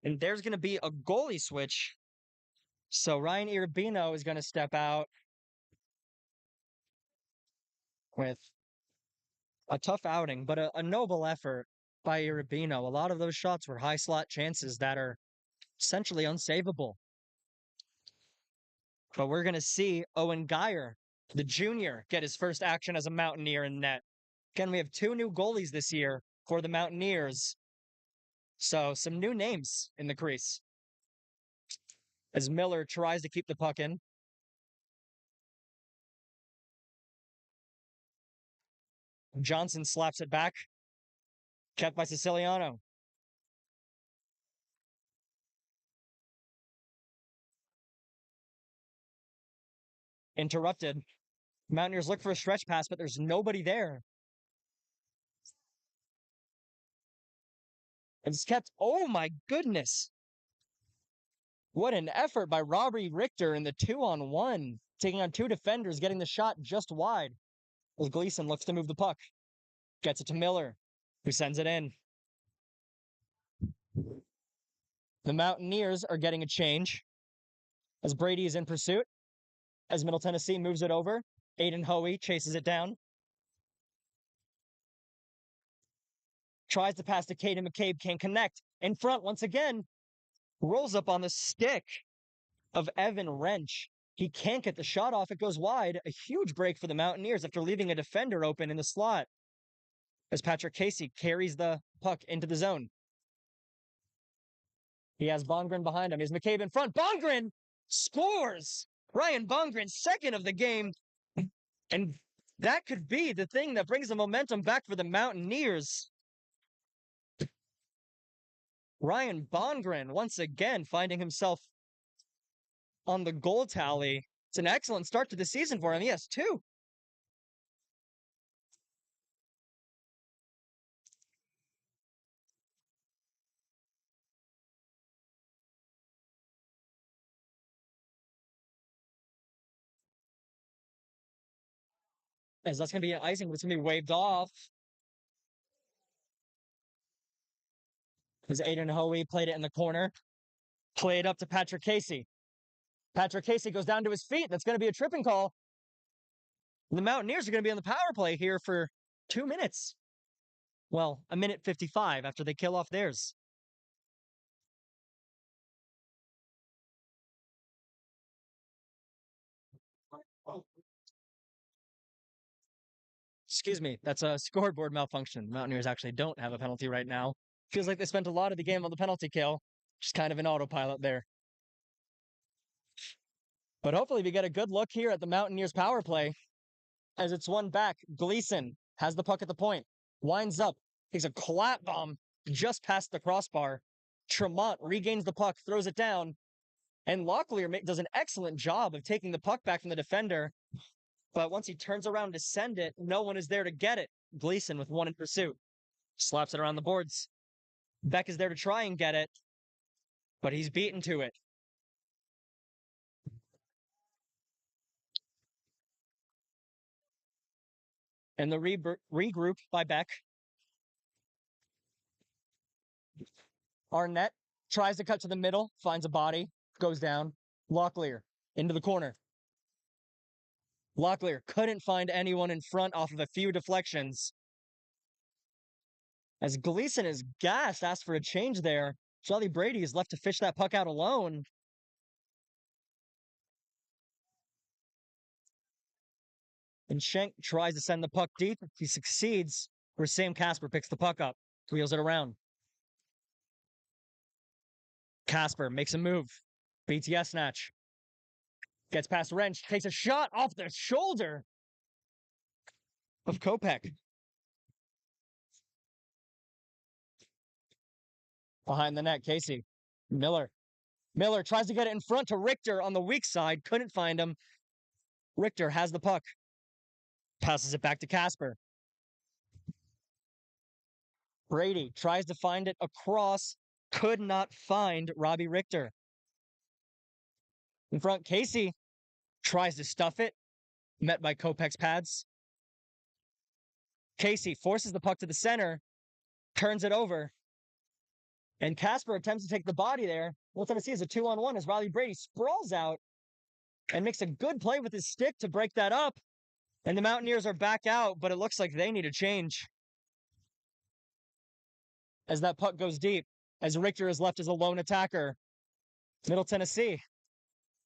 A: And there's going to be a goalie switch. So Ryan Irabino is going to step out with a tough outing, but a noble effort by Irabino. A lot of those shots were high slot chances that are essentially unsavable. But we're going to see Owen Geyer, the junior, get his first action as a Mountaineer in net. Again, we have 2 new goalies this year for the Mountaineers. So some new names in the crease. As Miller tries to keep the puck in. Johnson slaps it back. Kept by Siciliano. Interrupted. Mountaineers look for a stretch pass, but there's nobody there. It's kept. Oh my goodness. What an effort by Robbie Richter in the 2-on-1. Taking on 2 defenders, getting the shot just wide. As Gleason looks to move the puck. Gets it to Miller, who sends it in. The Mountaineers are getting a change as Brady is in pursuit. as Middle Tennessee moves it over. Aiden Hoey chases it down. Tries to pass to Caden McCabe, can't connect. In front once again. Rolls up on the stick of Evan Wrench. He can't get the shot off. It goes wide. A huge break for the Mountaineers after leaving a defender open in the slot. As Patrick Casey carries the puck into the zone. He has Bongren behind him. Here's McCabe in front. Bongren scores! Ryan Bongren, second of the game. And that could be the thing that brings the momentum back for the Mountaineers. Ryan Bongren, once again, finding himself on the goal tally. It's an excellent start to the season for him. He has two. As that's going to be an icing, but it's going to be waved off. As Aiden Hoey played it in the corner. Played up to Patrick Casey. Patrick Casey goes down to his feet. That's going to be a tripping call. The Mountaineers are going to be on the power play here for 2 minutes. Well, a minute 55 after they kill off theirs. Excuse me, that's a scoreboard malfunction. The Mountaineers actually don't have a penalty right now. Feels like they spent a lot of the game on the penalty kill. Just kind of an autopilot there. But hopefully we get a good look here at the Mountaineers power play. As it's one back, Gleason has the puck at the point. Winds up, takes a clap bomb just past the crossbar. Tremont regains the puck, throws it down. And Locklear does an excellent job of taking the puck back from the defender. But once he turns around to send it, no one is there to get it. Gleason with one in pursuit. Slaps it around the boards. Beck is there to try and get it. But he's beaten to it. And the regroup by Beck. Arnett tries to cut to the middle, finds a body, goes down. Locklear into the corner. Locklear couldn't find anyone in front off of a few deflections. As Gleason is gassed, asked for a change there. Charlie Brady is left to fish that puck out alone. And Schenk tries to send the puck deep. He succeeds, where Sam Casper picks the puck up, wheels it around. Casper makes a move, beats Yesnach. Gets past Wrench, takes a shot off the shoulder of Kopech. Behind the net, Casey. Miller. Miller tries to get it in front to Richter on the weak side. Couldn't find him. Richter has the puck. Passes it back to Casper. Brady tries to find it across. Could not find Robbie Richter. In front, Casey tries to stuff it. Met by Kopech's pads. Casey forces the puck to the center. Turns it over. And Casper attempts to take the body there. Middle Tennessee is a 2-on-1 as Riley Brady sprawls out and makes a good play with his stick to break that up. And the Mountaineers are back out, but it looks like they need a change. As that puck goes deep, as Richter is left as a lone attacker. Middle Tennessee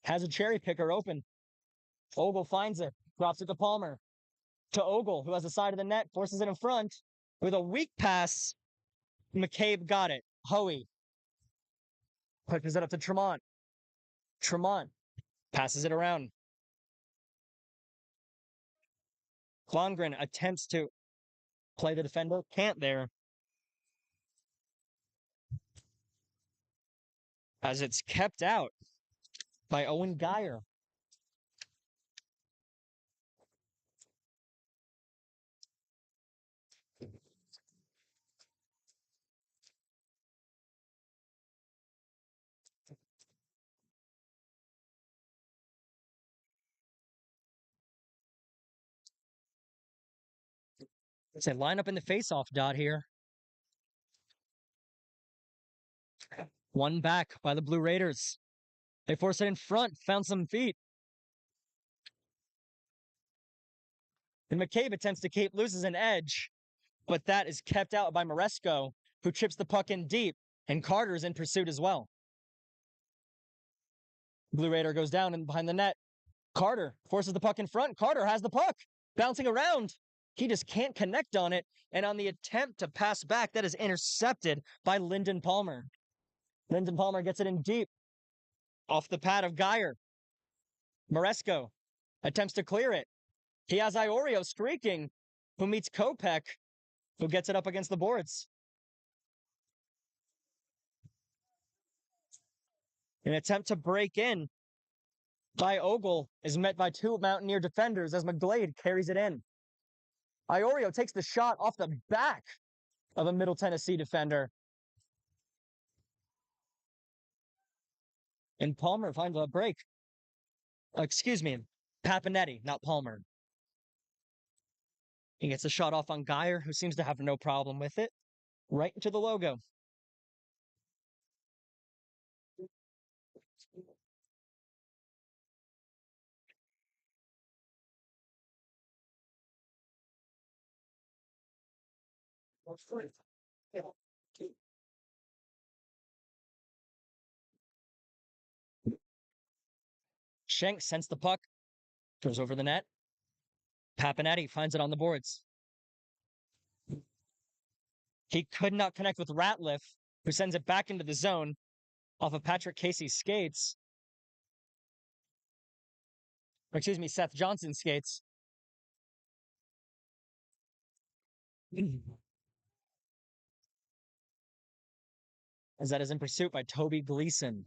A: has a cherry picker open. Ogle finds it, drops it to Palmer. To Ogle, who has the side of the net, forces it in front. With a weak pass, McCabe got it. Hoey pushes it up to Tremont. Tremont passes it around. Klongren attempts to play the defender. Can't there. As it's kept out by Owen Geyer. It's a line up in the faceoff dot here. One back by the Blue Raiders. They force it in front, found some feet. And McCabe attempts to keep loses an edge, but that is kept out by Maresco, who chips the puck in deep, and Carter is in pursuit as well. Blue Raider goes down and behind the net. Carter forces the puck in front. Carter has the puck, bouncing around. He just can't connect on it. And on the attempt to pass back, that is intercepted by Lyndon Palmer. Lyndon Palmer gets it in deep, off the pad of Geyer. Maresco attempts to clear it. He has Iorio streaking, who meets Kopech, who gets it up against the boards. An attempt to break in by Ogle is met by two Mountaineer defenders as McGlade carries it in. Iorio takes the shot off the back of a Middle Tennessee defender. And Palmer finds a break. Excuse me, Papinetti, not Palmer. He gets a shot off on Geyer, who seems to have no problem with it. Right into the logo. Schenk sends the puck, goes over the net. Papinetti finds it on the boards. He could not connect with Ratliff, who sends it back into the zone off of Patrick Casey's skates. Excuse me, Seth Johnson's skates. As that is in pursuit by Toby Gleason.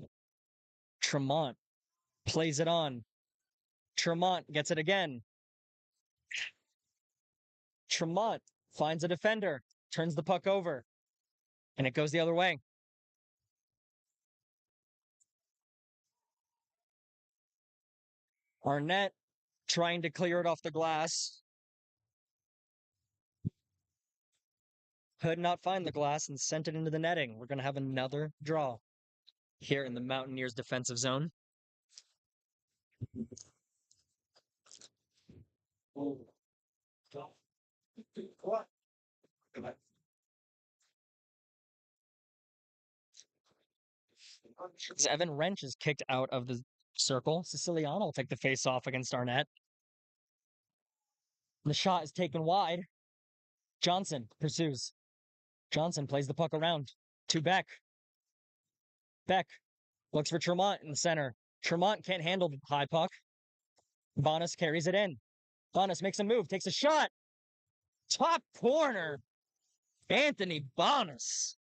A: Tremont plays it on. Tremont gets it again. Tremont finds a defender, turns the puck over, and it goes the other way. Arnett trying to clear it off the glass. Could not find the glass and sent it into the netting. We're going to have another draw here in the Mountaineers defensive zone. As Evan Wrench is kicked out of the circle, Siciliano will take the face off against Arnett. The shot is taken wide. Johnson pursues. Johnson plays the puck around to Beck. Beck looks for Tremont in the center. Tremont can't handle the high puck. Bonas carries it in. Bonas makes a move, takes a shot. Top corner. Anthony Bonas.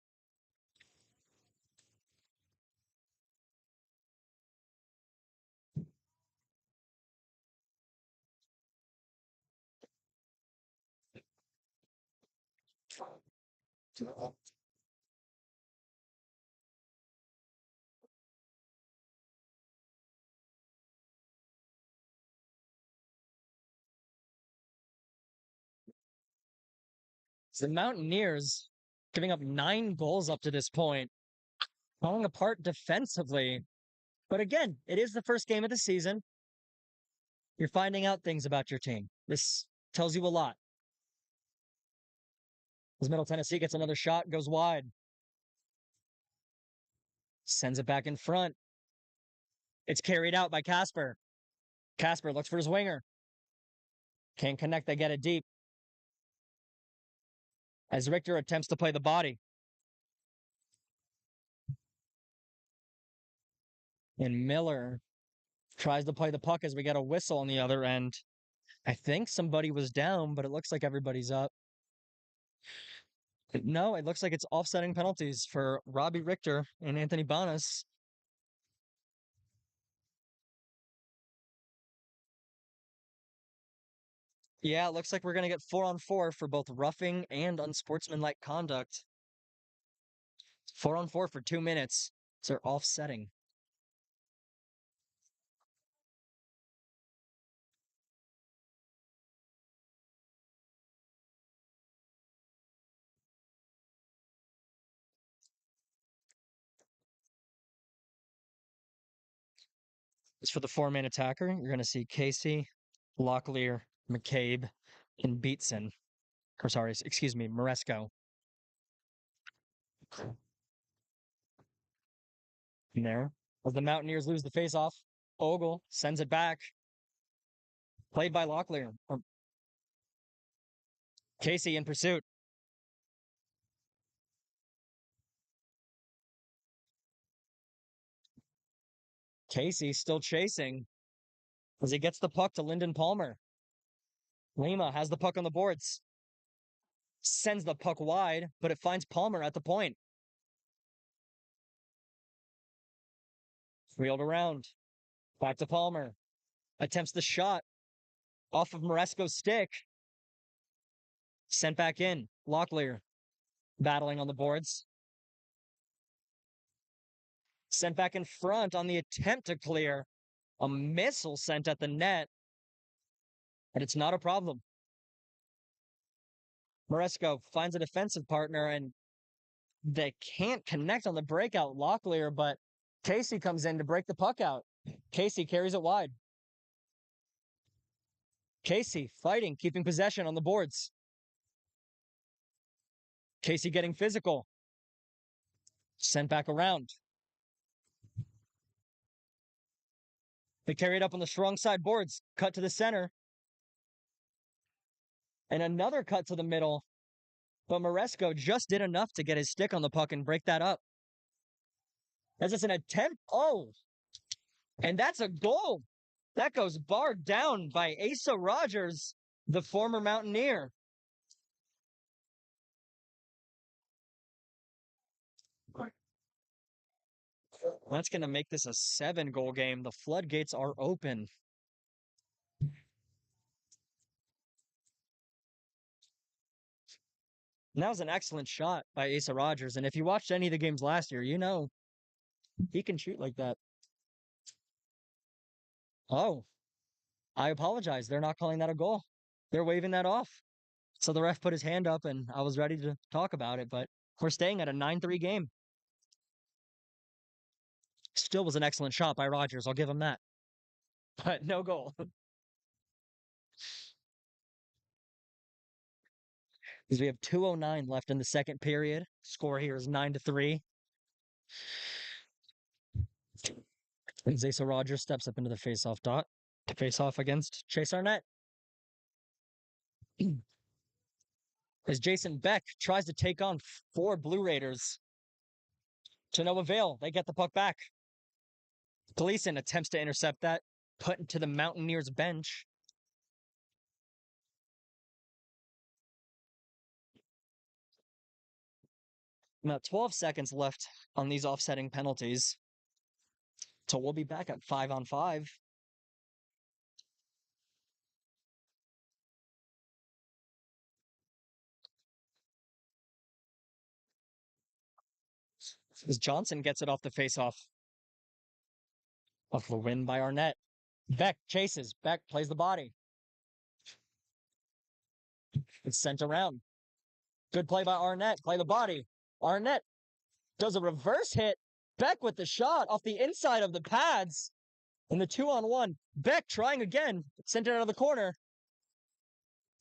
A: The Mountaineers giving up 9 goals up to this point, falling apart defensively. But again, it is the first game of the season. You're finding out things about your team. This tells you a lot. As Middle Tennessee gets another shot, goes wide. Sends it back in front. It's carried out by Casper. Casper looks for his winger. Can't connect, they get it deep. As Richter attempts to play the body. And Miller tries to play the puck as we get a whistle on the other end. I think somebody was down, but it looks like everybody's up. No, it looks like it's offsetting penalties for Robbie Richter and Anthony Bonas. Yeah, it looks like we're going to get 4-on-4 for both roughing and unsportsmanlike conduct. 4-on-4 for 2 minutes. So they're offsetting. As for the 4-man attacker, you're going to see Casey, Locklear, McCabe, in Beatson. Or sorry, excuse me, Moresco. In there. As the Mountaineers lose the faceoff, Ogle sends it back. Played by Locklear. Casey in pursuit. Casey still chasing as he gets the puck to Lyndon Palmer. Lima has the puck on the boards. Sends the puck wide, but it finds Palmer at the point. Wheeled around. Back to Palmer. Attempts the shot. Off of Moresco's stick. Sent back in. Locklear battling on the boards. Sent back in front on the attempt to clear. A missile sent at the net. And it's not a problem. Moresco finds a defensive partner and they can't connect on the breakout. Locklear, but Casey comes in to break the puck out. Casey carries it wide. Casey fighting, keeping possession on the boards. Casey getting physical. Sent back around. They carry it up on the strong side boards. Cut to the center. And another cut to the middle. But Moresco just did enough to get his stick on the puck and break that up. As it's an attempt. Oh! And that's a goal. That goes barred down by Asa Rogers, the former Mountaineer. That's going to make this a 7-goal game. The floodgates are open. And that was an excellent shot by Asa Rogers. And if you watched any of the games last year, you know he can shoot like that. Oh, I apologize. They're not calling that a goal. They're waving that off. So the ref put his hand up and I was ready to talk about it, but we're staying at a 9-3 game. Still was an excellent shot by Rogers. I'll give him that. But no goal. Because we have 2:09 left in the second period. Score here is 9-3. And Asa Rogers steps up into the face-off dot to face off against Chase Arnett. As Jason Beck tries to take on 4 Blue Raiders. To no avail. They get the puck back. Gleason attempts to intercept that. Put into the Mountaineers bench. About 12 seconds left on these offsetting penalties. So we'll be back at 5-on-5. As Johnson gets it off the faceoff. Off the win by Arnett. Beck chases. Beck plays the body. It's sent around. Good play by Arnett. Play the body. Arnett does a reverse hit. Beck with the shot off the inside of the pads. In the 2-on-1. Beck trying again. Sent it out of the corner.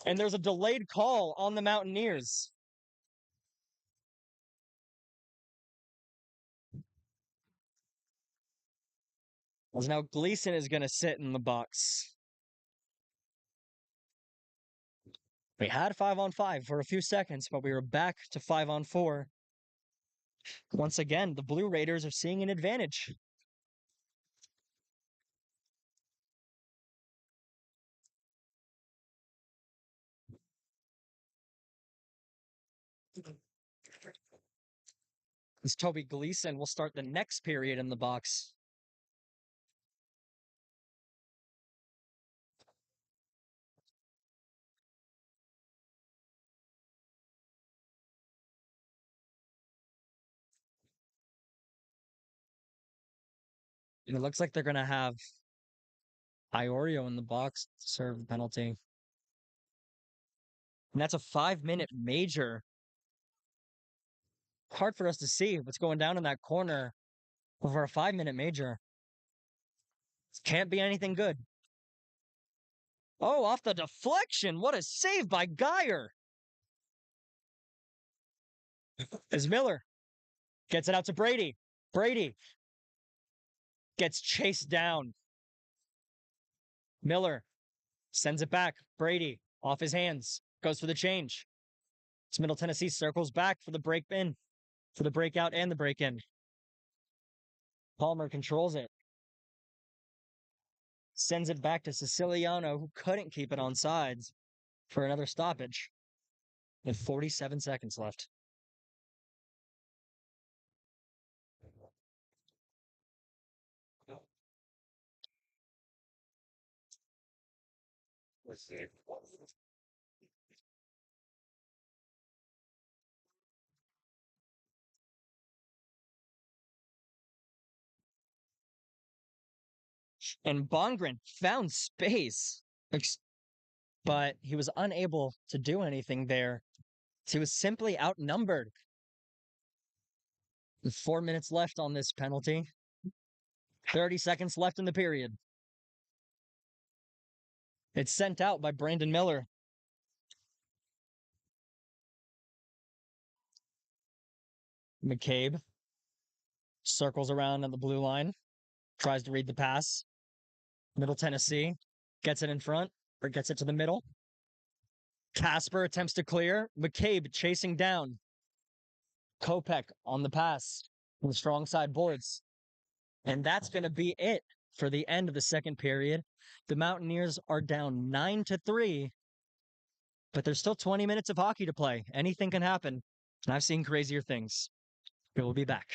A: And there's a delayed call on the Mountaineers. As now Gleason is going to sit in the box. We had 5-on-5 for a few seconds, but we were back to 5-on-4. Once again, the Blue Raiders are seeing an advantage. As Toby Gleason will start the next period in the box. And it looks like they're going to have Iorio in the box to serve the penalty. And that's a 5-minute major. Hard for us to see what's going down in that corner over a 5-minute major. Can't be anything good. Oh, off the deflection. What a save by Geyer. As Miller gets it out to Brady. Brady gets chased down. Miller sends it back. Brady off his hands. Goes for the change. It's Middle Tennessee circles back for the break in, for the breakout and the break in. Palmer controls it. Sends it back to Siciliano, who couldn't keep it on sides for another stoppage. With 47 seconds left. And Bongren found space, but he was unable to do anything there. He was simply outnumbered. With 4 minutes left on this penalty, 30 seconds left in the period. It's sent out by Brandon Miller. McCabe circles around on the blue line, tries to read the pass. Middle Tennessee gets it in front, or gets it to the middle. Casper attempts to clear. McCabe chasing down. Kopech on the pass from the strong side boards. And that's going to be it for the end of the second period. The Mountaineers are down 9-3, but there's still 20 minutes of hockey to play. Anything can happen. And I've seen crazier things. We will be back.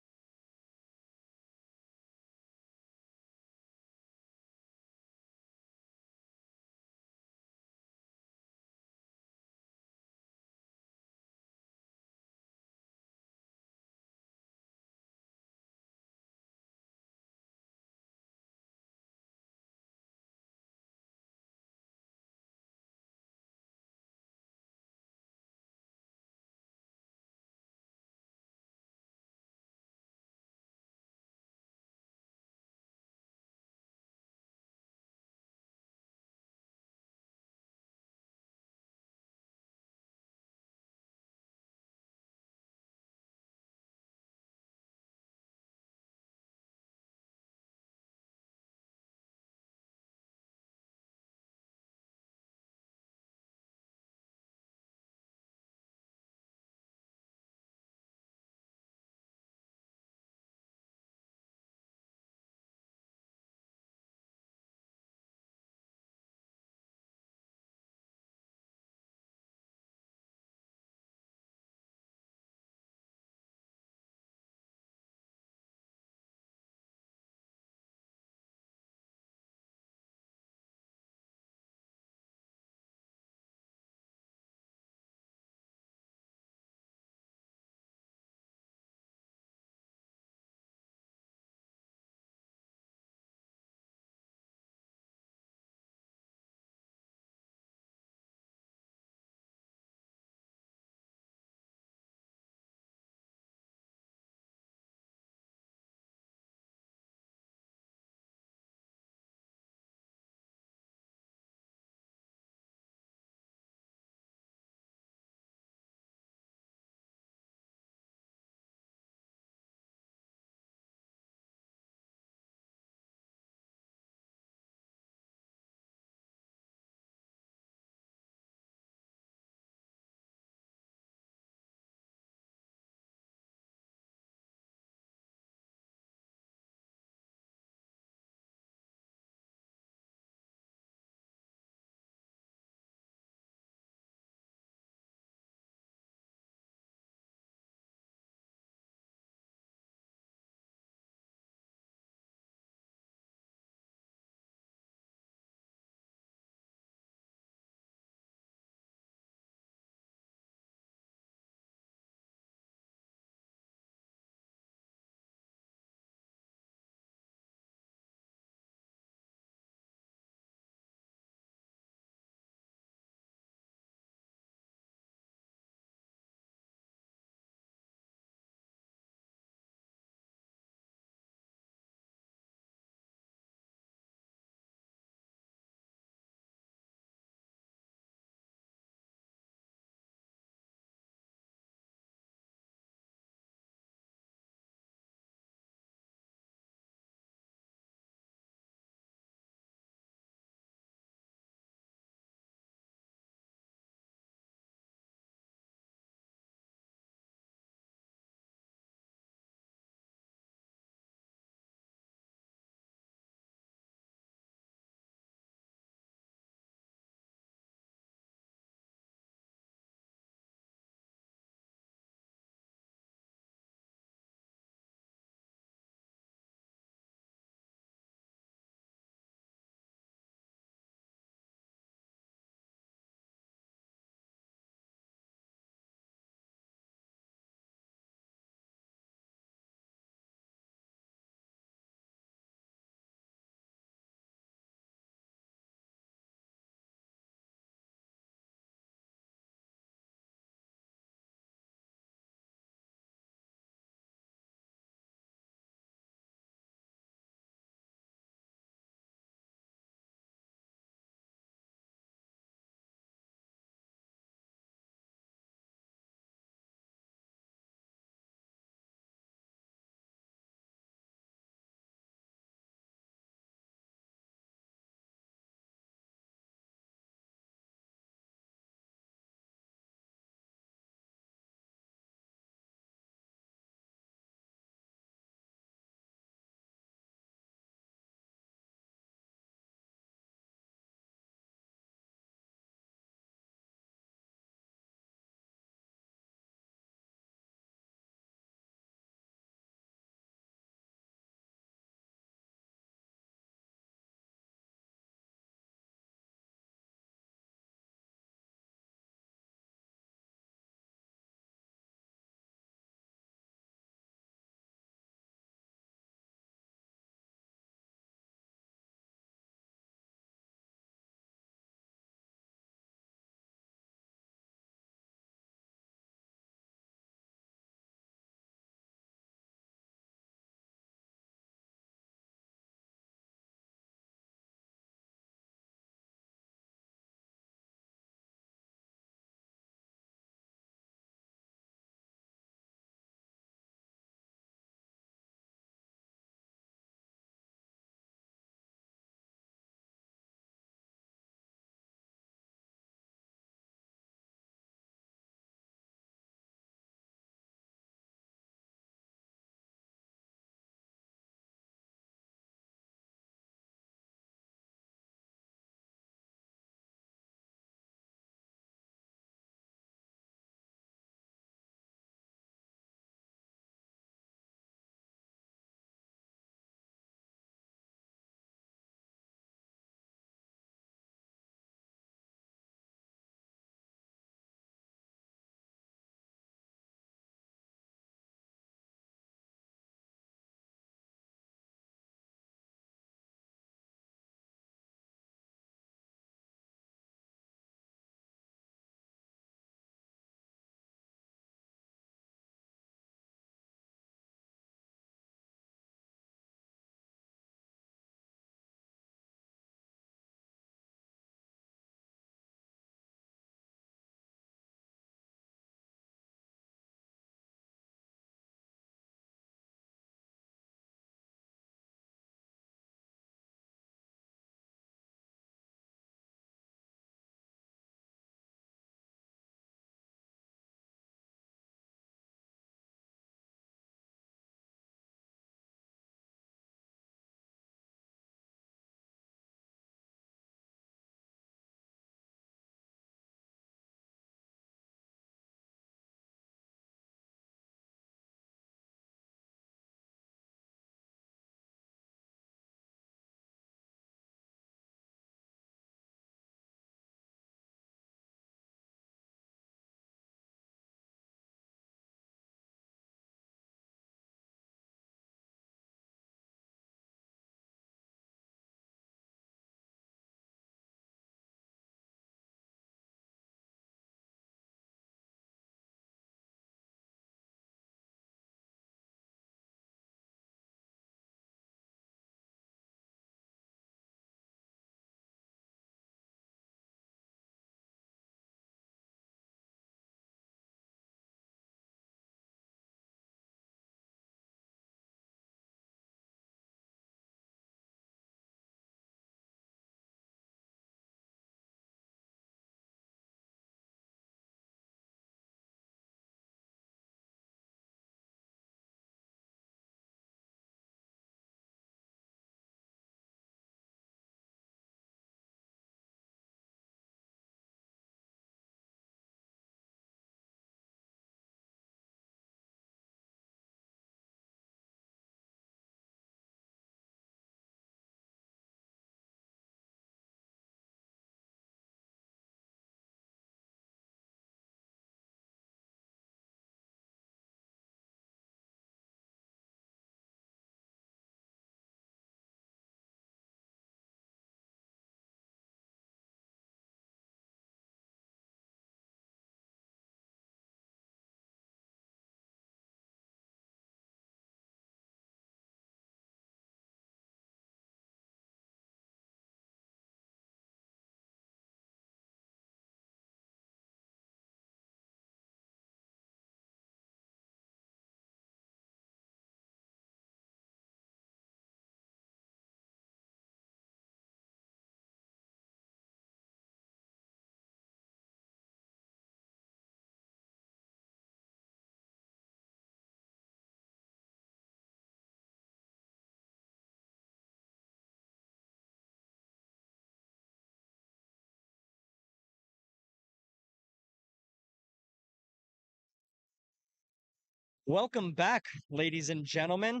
A: Welcome back, ladies and gentlemen.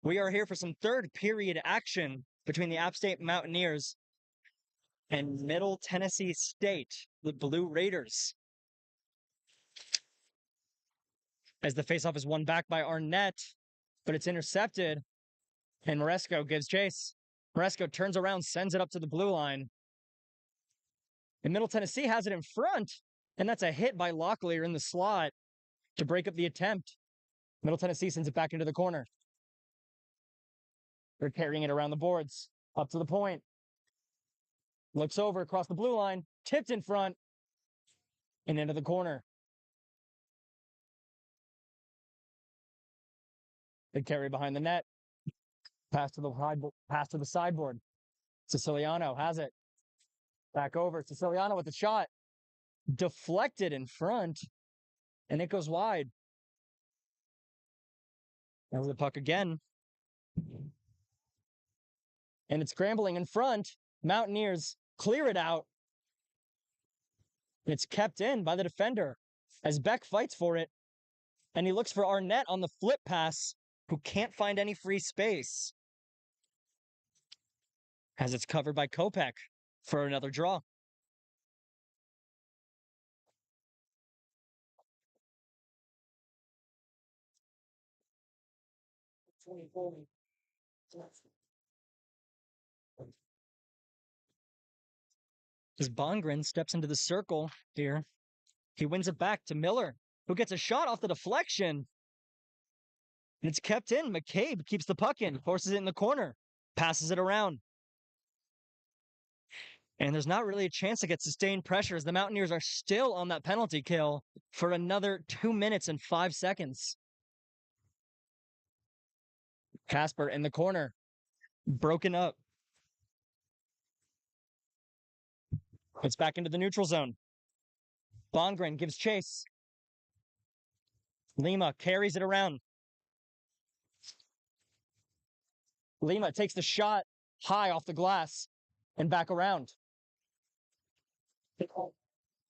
A: We are here for some third period action between the App State Mountaineers and Middle Tennessee State, the Blue Raiders. As the faceoff is won back by Arnett, but it's intercepted, and Maresco gives chase. Maresco turns around, sends it up to the blue line. And Middle Tennessee has it in front, and that's a hit by Locklear in the slot to break up the attempt. Middle Tennessee sends it back into the corner. They're carrying it around the boards, up to the point. Looks over across the blue line, tipped in front, and into the corner. They carry behind the net. Pass to the sideboard. Siciliano has it. Back over. Siciliano with the shot. Deflected in front, and it goes wide. There's the puck again. And it's scrambling in front. Mountaineers clear it out. It's kept in by the defender as Beck fights for it. And he looks for Arnett on the flip pass, who can't find any free space. As it's covered by Kopech for another draw. As Bongren steps into the circle here, he wins it back to Miller, who gets a shot off the deflection. And it's kept in. McCabe keeps the puck in, forces it in the corner, passes it around. And there's not really a chance to get sustained pressure as the Mountaineers are still on that penalty kill for another 2 minutes and 5 seconds. Casper in the corner, broken up. It's back into the neutral zone. Bongren gives chase. Lima carries it around. Lima takes the shot high off the glass and back around.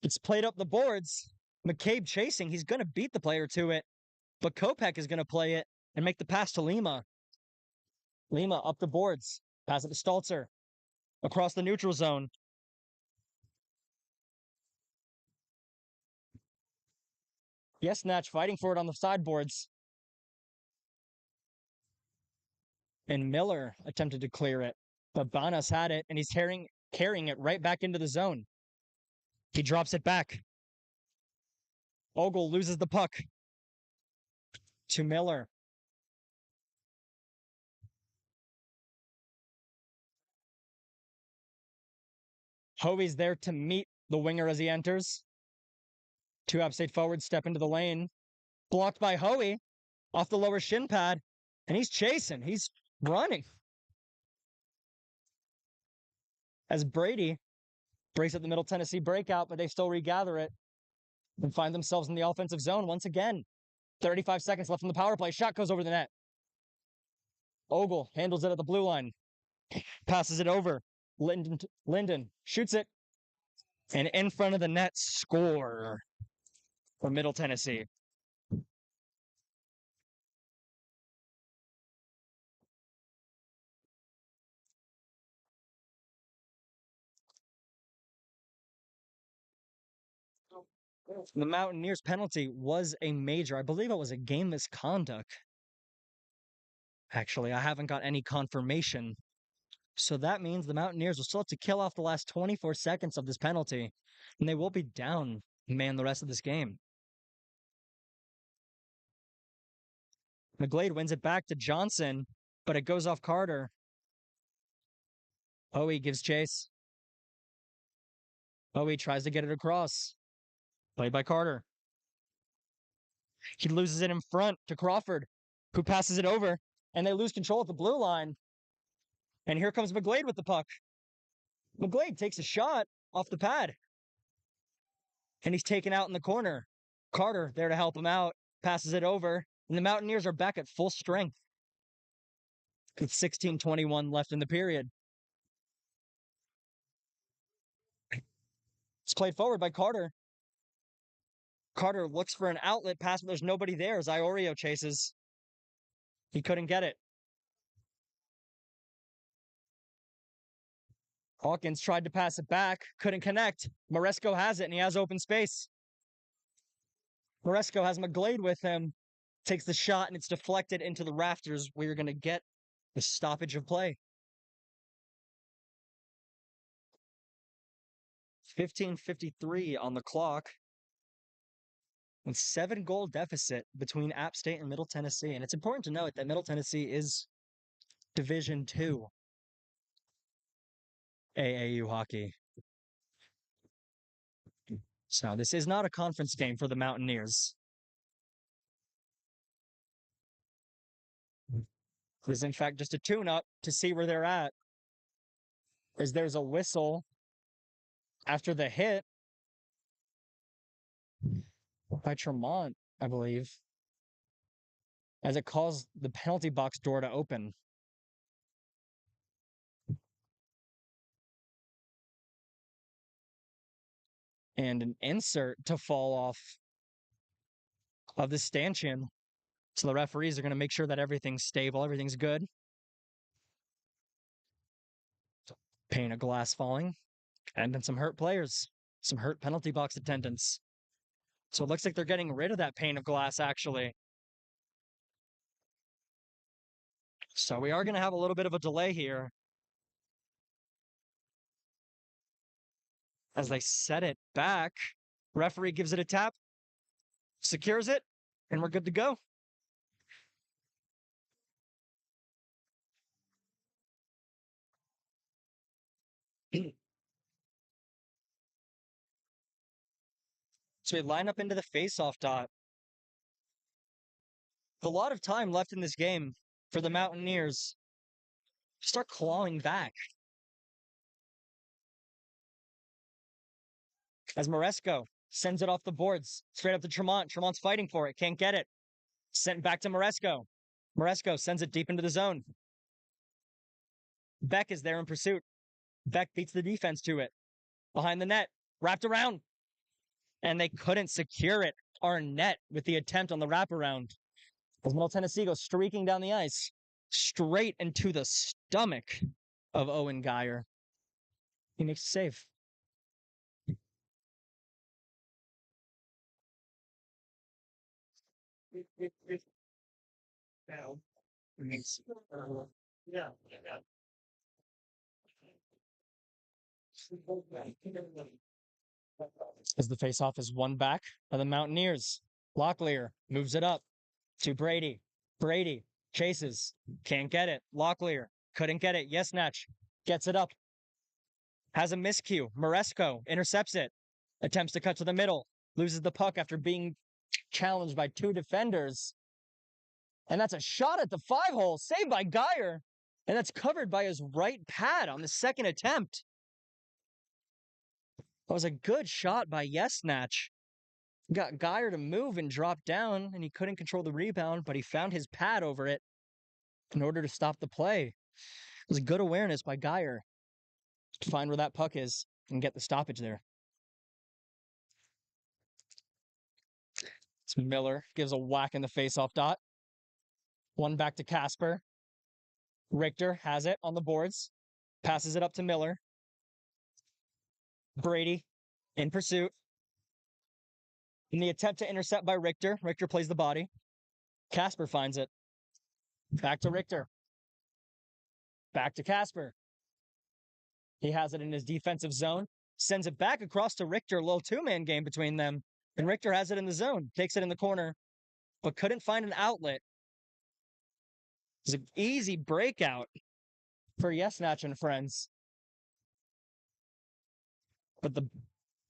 A: It's played up the boards. McCabe chasing. He's going to beat the player to it. But Kopech is going to play it and make the pass to Lima. Lima up the boards. Pass it to Staltzer. Across the neutral zone. Yes, Natch fighting for it on the sideboards. And Miller attempted to clear it. But Banas had it, and he's carrying it right back into the zone. He drops it back. Ogle loses the puck to Miller. Hovey's there to meet the winger as he enters. Two App State forwards step into the lane. Blocked by Hovey off the lower shin pad. And he's chasing. He's running. As Brady breaks up the Middle Tennessee breakout, but they still regather it and find themselves in the offensive zone once again. 35 seconds left in the power play. Shot goes over the net. Ogle handles it at the blue line. Passes it over. Linden shoots it. And in front of the net, score for Middle Tennessee. The Mountaineers penalty was a major. I believe it was a game misconduct. Actually, I haven't got any confirmation. So that means the Mountaineers will still have to kill off the last 24 seconds of this penalty. And they will be down, man, the rest of this game. McGlade wins it back to Johnson, but it goes off Carter. Hoey gives chase. Hoey tries to get it across. Played by Carter. He loses it in front to Crawford, who passes it over, and they lose control at the blue line. And here comes McGlade with the puck. McGlade takes a shot off the pad. And he's taken out in the corner. Carter there to help him out. Passes it over. And the Mountaineers are back at full strength. With 16:21 left in the period. It's played forward by Carter. Carter looks for an outlet pass, but there's nobody there as Iorio chases. He couldn't get it. Hawkins tried to pass it back, couldn't connect. Maresco has it, and he has open space. Maresco has McGlade with him, takes the shot, and it's deflected into the rafters. We're going to get the stoppage of play. 15:53 on the clock. And 7-goal deficit between App State and Middle Tennessee. And it's important to note that Middle Tennessee is Division II AAU hockey. So this is not a conference game for the Mountaineers. It is, in fact, just a tune-up to see where they're at. As there's a whistle after the hit by Tremont, I believe, as it caused the penalty box door to open. And an insert to fall off of the stanchion. So the referees are going to make sure that everything's stable, everything's good. Pane of glass falling. And then some hurt players, some hurt penalty box attendants. So it looks like they're getting rid of that pane of glass, actually. So we are going to have a little bit of a delay here as they set it back. Referee gives it a tap, secures it, and we're good to go. So we line up into the face-off dot. A lot of time left in this game for the Mountaineers. Start clawing back. As Maresco sends it off the boards, straight up to Tremont. Tremont's fighting for it, can't get it. Sent back to Maresco. Maresco sends it deep into the zone. Beck is there in pursuit. Beck beats the defense to it. Behind the net, wrapped around. And they couldn't secure it. Arnett with the attempt on the wraparound. As Middle Tennessee goes streaking down the ice, straight into the stomach of Owen Geyer. He makes a save.
B: Now, yeah.
A: As the faceoff is won back by the Mountaineers. Locklear moves it up to Brady. Brady chases. Can't get it. Locklear couldn't get it. Yesnach gets it up. Has a miscue. Maresco intercepts it. Attempts to cut to the middle. Loses the puck after being challenged by 2 defenders. And that's a shot at the 5-hole. Saved by Geyer. And that's covered by his right pad on the second attempt. That was a good shot by Yesnach. Got Geyer to move and drop down, and he couldn't control the rebound, but he found his pad over it in order to stop the play. It was a good awareness by Geyer to find where that puck is and get the stoppage there. It's Miller gives a whack in the faceoff dot. One back to Casper. Richter has it on the boards. Passes it up to Miller. Brady in pursuit. In the attempt to intercept by Richter, Richter plays the body. Casper finds it. Back to Richter. Back to Casper. He has it in his defensive zone. Sends it back across to Richter. A little 2-man game between them. And Richter has it in the zone. Takes it in the corner. But couldn't find an outlet. It's an easy breakout for Yesnach and friends. But the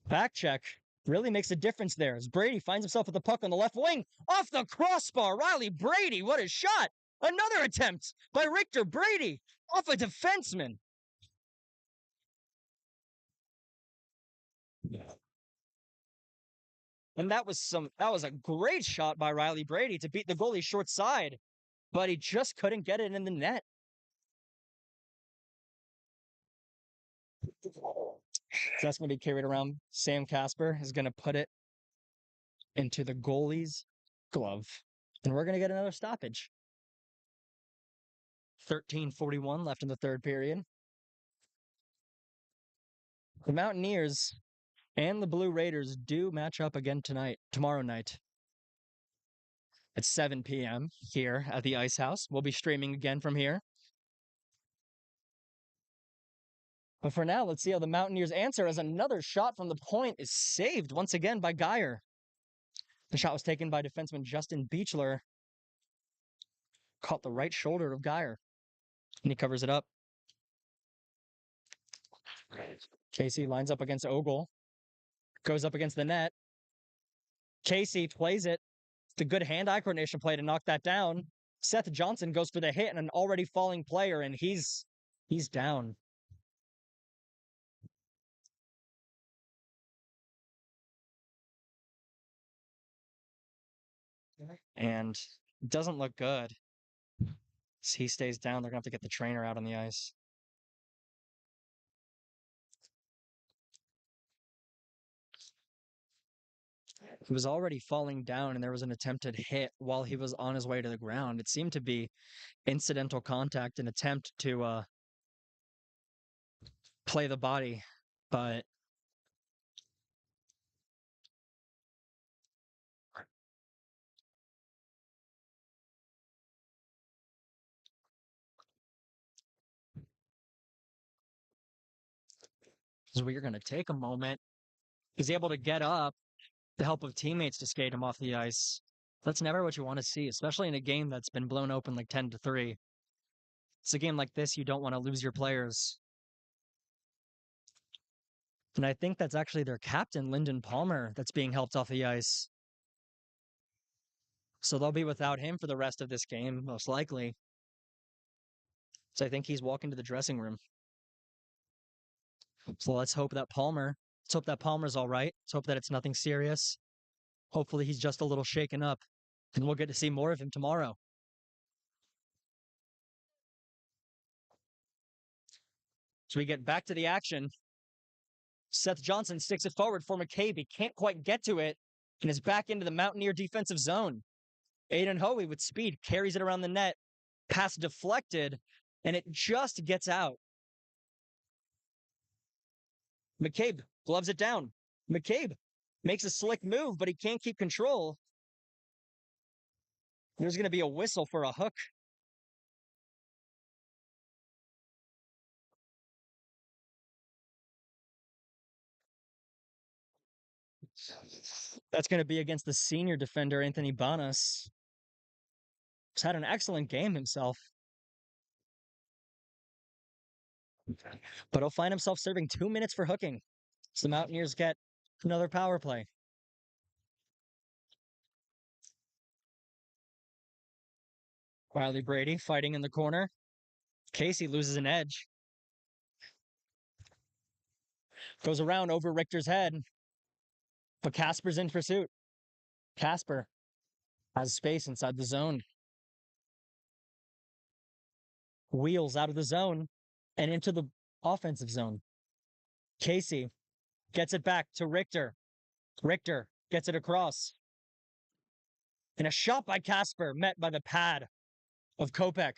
A: back check really makes a difference there as Brady finds himself with the puck on the left wing. Off the crossbar, Riley Brady, what a shot! Another attempt by Richter. Brady off a defenseman. And that was a great shot by Riley Brady to beat the goalie short side, but he just couldn't get it in the net. So that's going to be carried around. Sam Casper is going to put it into the goalie's glove. And we're going to get another stoppage. 13:41 left in the third period. The Mountaineers and the Blue Raiders do match up again tomorrow night at 7 p.m. here at the Ice House. We'll be streaming again from here. But for now, let's see how the Mountaineers answer as another shot from the point is saved once again by Geyer. The shot was taken by defenseman Justin Beechler. Caught the right shoulder of Geyer. And he covers it up. Casey lines up against Ogle. Goes up against the net. Casey plays it. It's a good hand-eye coordination play to knock that down. Seth Johnson goes for the hit on an already falling player, and he's down. And it doesn't look good. As he stays down, they're going to have to get the trainer out on the ice. He was already falling down, and there was an attempted hit while he was on his way to the ground. It seemed to be incidental contact, an attempt to play the body, but so we're going to take a moment. He's able to get up, the help of teammates to skate him off the ice. That's never what you want to see, especially in a game that's been blown open like 10-3. It's a game like this, you don't want to lose your players. And I think that's actually their captain, Lyndon Palmer, that's being helped off the ice. So they'll be without him for the rest of this game, most likely. So I think he's walking to the dressing room. So let's hope that Palmer's all right. Let's hope that it's nothing serious. Hopefully he's just a little shaken up. And we'll get to see more of him tomorrow. So we get back to the action. Seth Johnson sticks it forward for McCabe. He can't quite get to it and is back into the Mountaineer defensive zone. Aiden Hoey with speed carries it around the net. Pass deflected, and it just gets out. McCabe gloves it down. McCabe makes a slick move, but he can't keep control. There's going to be a whistle for a hook. That's going to be against the senior defender, Anthony Banas. He's had an excellent game himself. But he'll find himself serving 2 minutes for hooking. So the Mountaineers get another power play. Riley Brady fighting in the corner. Casey loses an edge. Goes around over Richter's head. But Casper's in pursuit. Casper has space inside the zone. Wheels out of the zone and into the offensive zone. Casey gets it back to Richter. Richter gets it across. And a shot by Casper met by the pad of Kopech.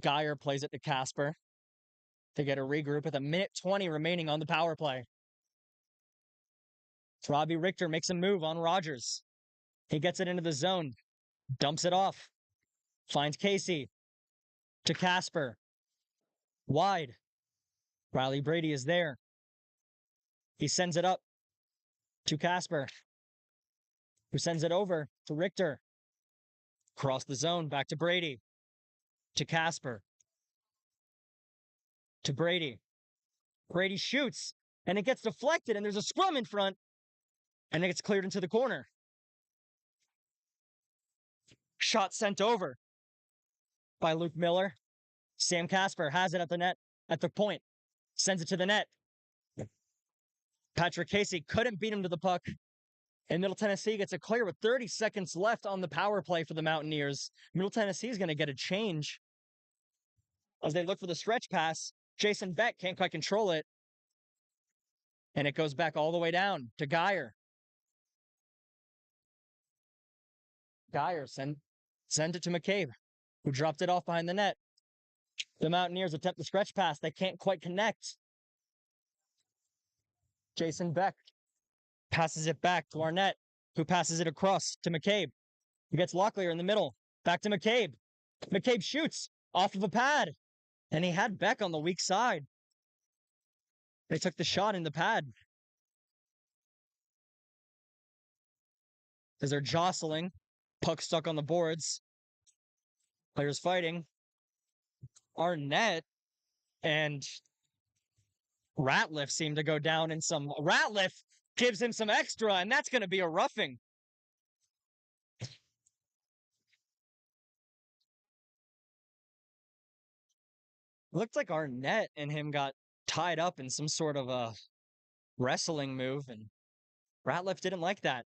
A: Geyer plays it to Casper. They get a regroup with 1:20 remaining on the power play. Robbie Richter makes a move on Rogers. He gets it into the zone. Dumps it off. Finds Casey. To Casper. Wide. Riley Brady is there. He sends it up to Casper, who sends it over to Richter. Cross the zone, back to Brady. To Casper. To Brady. Brady shoots, and it gets deflected, and there's a scrum in front, and it gets cleared into the corner. Shot sent over by Luke Miller. Sam Casper has it at the net, at the point. Sends it to the net. Patrick Casey couldn't beat him to the puck. And Middle Tennessee gets a clear with 30 seconds left on the power play for the Mountaineers. Middle Tennessee is going to get a change as they look for the stretch pass. Jason Beck can't quite control it. And it goes back all the way down to Geyer. Geyer send it to McCabe, who dropped it off behind the net. The Mountaineers attempt the stretch pass. They can't quite connect. Jason Beck passes it back to Arnett, who passes it across to McCabe. He gets Locklear in the middle. Back to McCabe. McCabe shoots off of a pad. And he had Beck on the weak side. They took the shot in the pad. As they're jostling, puck stuck on the boards. Players fighting. Arnett and Ratliff seem to go down in some. Ratliff gives him some extra, and that's going to be a roughing. Looked like Arnett and him got tied up in some sort of a wrestling move, and Ratliff didn't like that.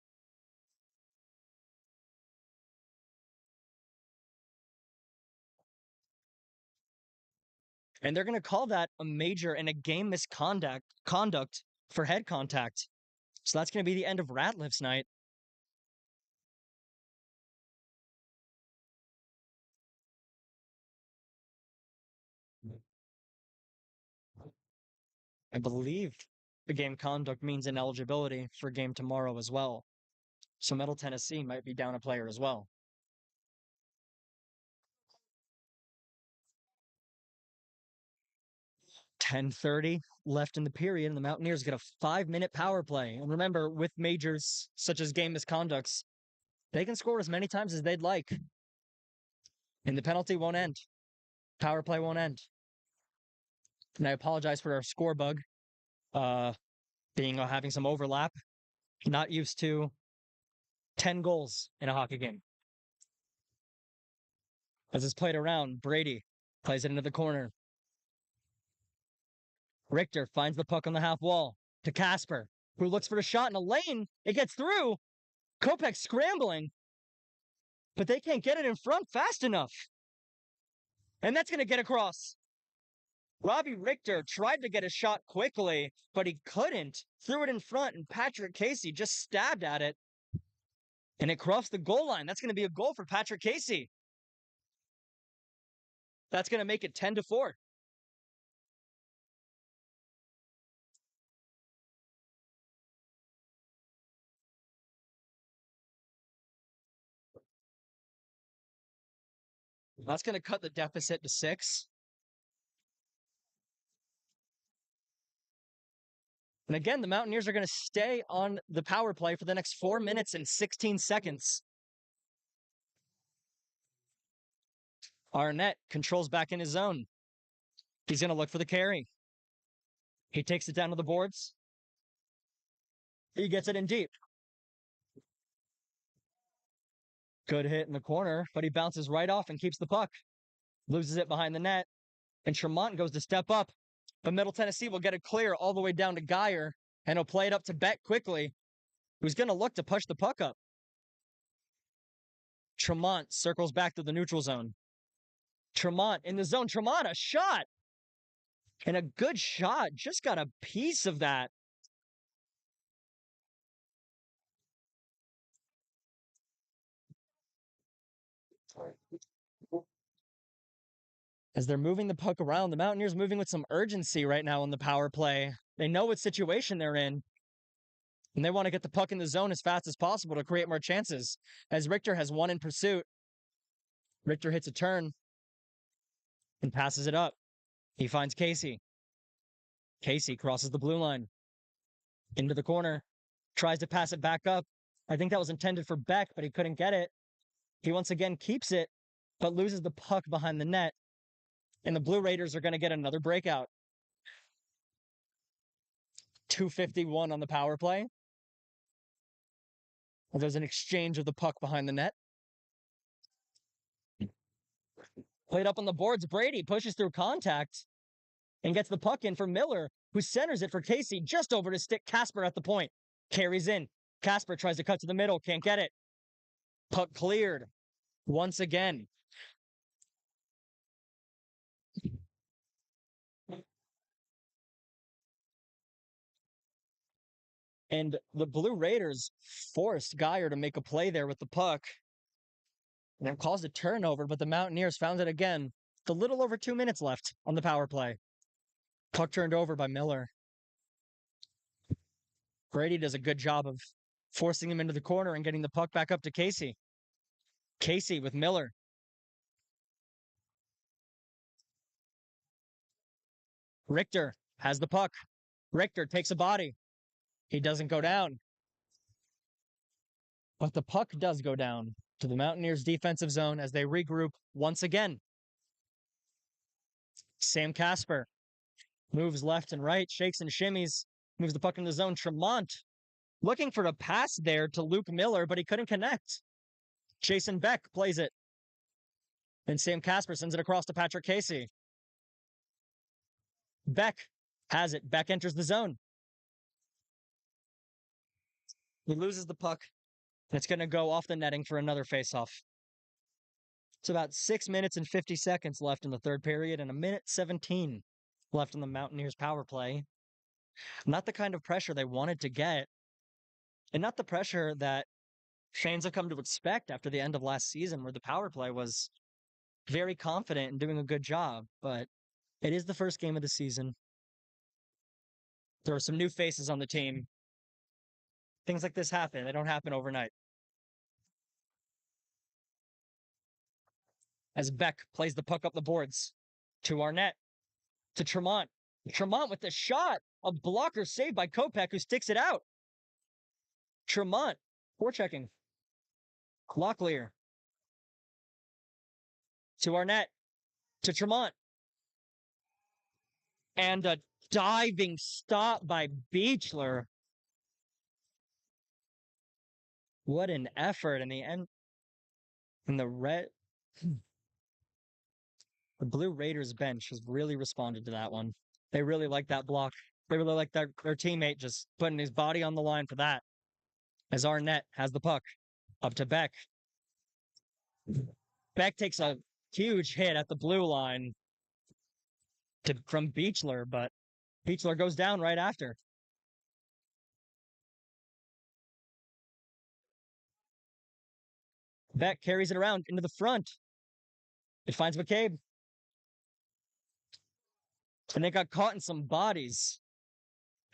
A: And they're going to call that a major and a game conduct for head contact. So that's going to be the end of Ratliff's night. I believe the game conduct means ineligibility for game tomorrow as well. So Middle Tennessee might be down a player as well. 10:30 left in the period, and the Mountaineers get a 5-minute power play. And remember, with majors such as game misconducts, they can score as many times as they'd like. And the penalty won't end. Power play won't end. And I apologize for our score bug having some overlap. Not used to 10 goals in a hockey game. As it's played around, Brady plays it into the corner. Richter finds the puck on the half wall to Casper, who looks for the shot in a lane. It gets through. Kopech scrambling, but they can't get it in front fast enough. And that's going to get across. Robbie Richter tried to get a shot quickly, but he couldn't. Threw it in front, and Patrick Casey just stabbed at it. And it crossed the goal line. That's going to be a goal for Patrick Casey. That's going to make it 10-4. That's going to cut the deficit to 6. And again, the Mountaineers are going to stay on the power play for the next 4 minutes and 16 seconds. Arnett controls back in his zone. He's going to look for the carry. He takes it down to the boards. He gets it in deep. Good hit in the corner, but he bounces right off and keeps the puck. Loses it behind the net. And Tremont goes to step up. But Middle Tennessee will get it clear all the way down to Geyer. And he'll play it up to Beck quickly, who's going to look to push the puck up. Tremont circles back to the neutral zone. Tremont in the zone. Tremont, a shot. And a good shot. Just got a piece of that. As they're moving the puck around, the Mountaineers moving with some urgency right now in the power play. They know what situation they're in. And they want to get the puck in the zone as fast as possible to create more chances. As Richter has one in pursuit. Richter hits a turn and passes it up. He finds Casey. Casey crosses the blue line. Into the corner. Tries to pass it back up. I think that was intended for Beck, but he couldn't get it. He once again keeps it, but loses the puck behind the net. And the Blue Raiders are going to get another breakout. 2:51 on the power play. There's an exchange of the puck behind the net. Played up on the boards. Brady pushes through contact and gets the puck in for Miller, who centers it for Casey just over to stick Casper at the point. Carries in. Casper tries to cut to the middle. Can't get it. Puck cleared. Once again. And the Blue Raiders forced Geyer to make a play there with the puck. And it caused a turnover, but the Mountaineers found it again. With a little over 2 minutes left on the power play. Puck turned over by Miller. Brady does a good job of forcing him into the corner and getting the puck back up to Casey. Casey with Miller. Richter has the puck. Richter takes a body. He doesn't go down. But the puck does go down to the Mountaineers' defensive zone as they regroup once again. Sam Casper moves left and right, shakes and shimmies, moves the puck in the zone. Tremont looking for a pass there to Luke Miller, but he couldn't connect. Jason Beck plays it. And Sam Casper sends it across to Patrick Casey. Beck has it. Beck enters the zone. He loses the puck. It's going to go off the netting for another faceoff. It's about 6 minutes and 50 seconds left in the third period and 1:17 left in the Mountaineers power play. Not the kind of pressure they wanted to get, and not the pressure that fans have come to expect after the end of last season, where the power play was very confident and doing a good job. But it is the first game of the season. There are some new faces on the team. Things like this happen. They don't happen overnight. As Beck plays the puck up the boards to Arnett, to Tremont. Tremont with the shot. A blocker saved by Kopech, who sticks it out. Tremont, forechecking. Locklear. To Arnett. To Tremont. And a diving stop by Beechler. What an effort in the end. And the Blue Raiders bench has really responded to that one. They really like that block. They really like their teammate just putting his body on the line for that. As Arnett has the puck up to Beck. Beck takes a huge hit at the blue line from Beechler, but Beechler goes down right after. Beck carries it around into the front. It finds McCabe. And they got caught in some bodies.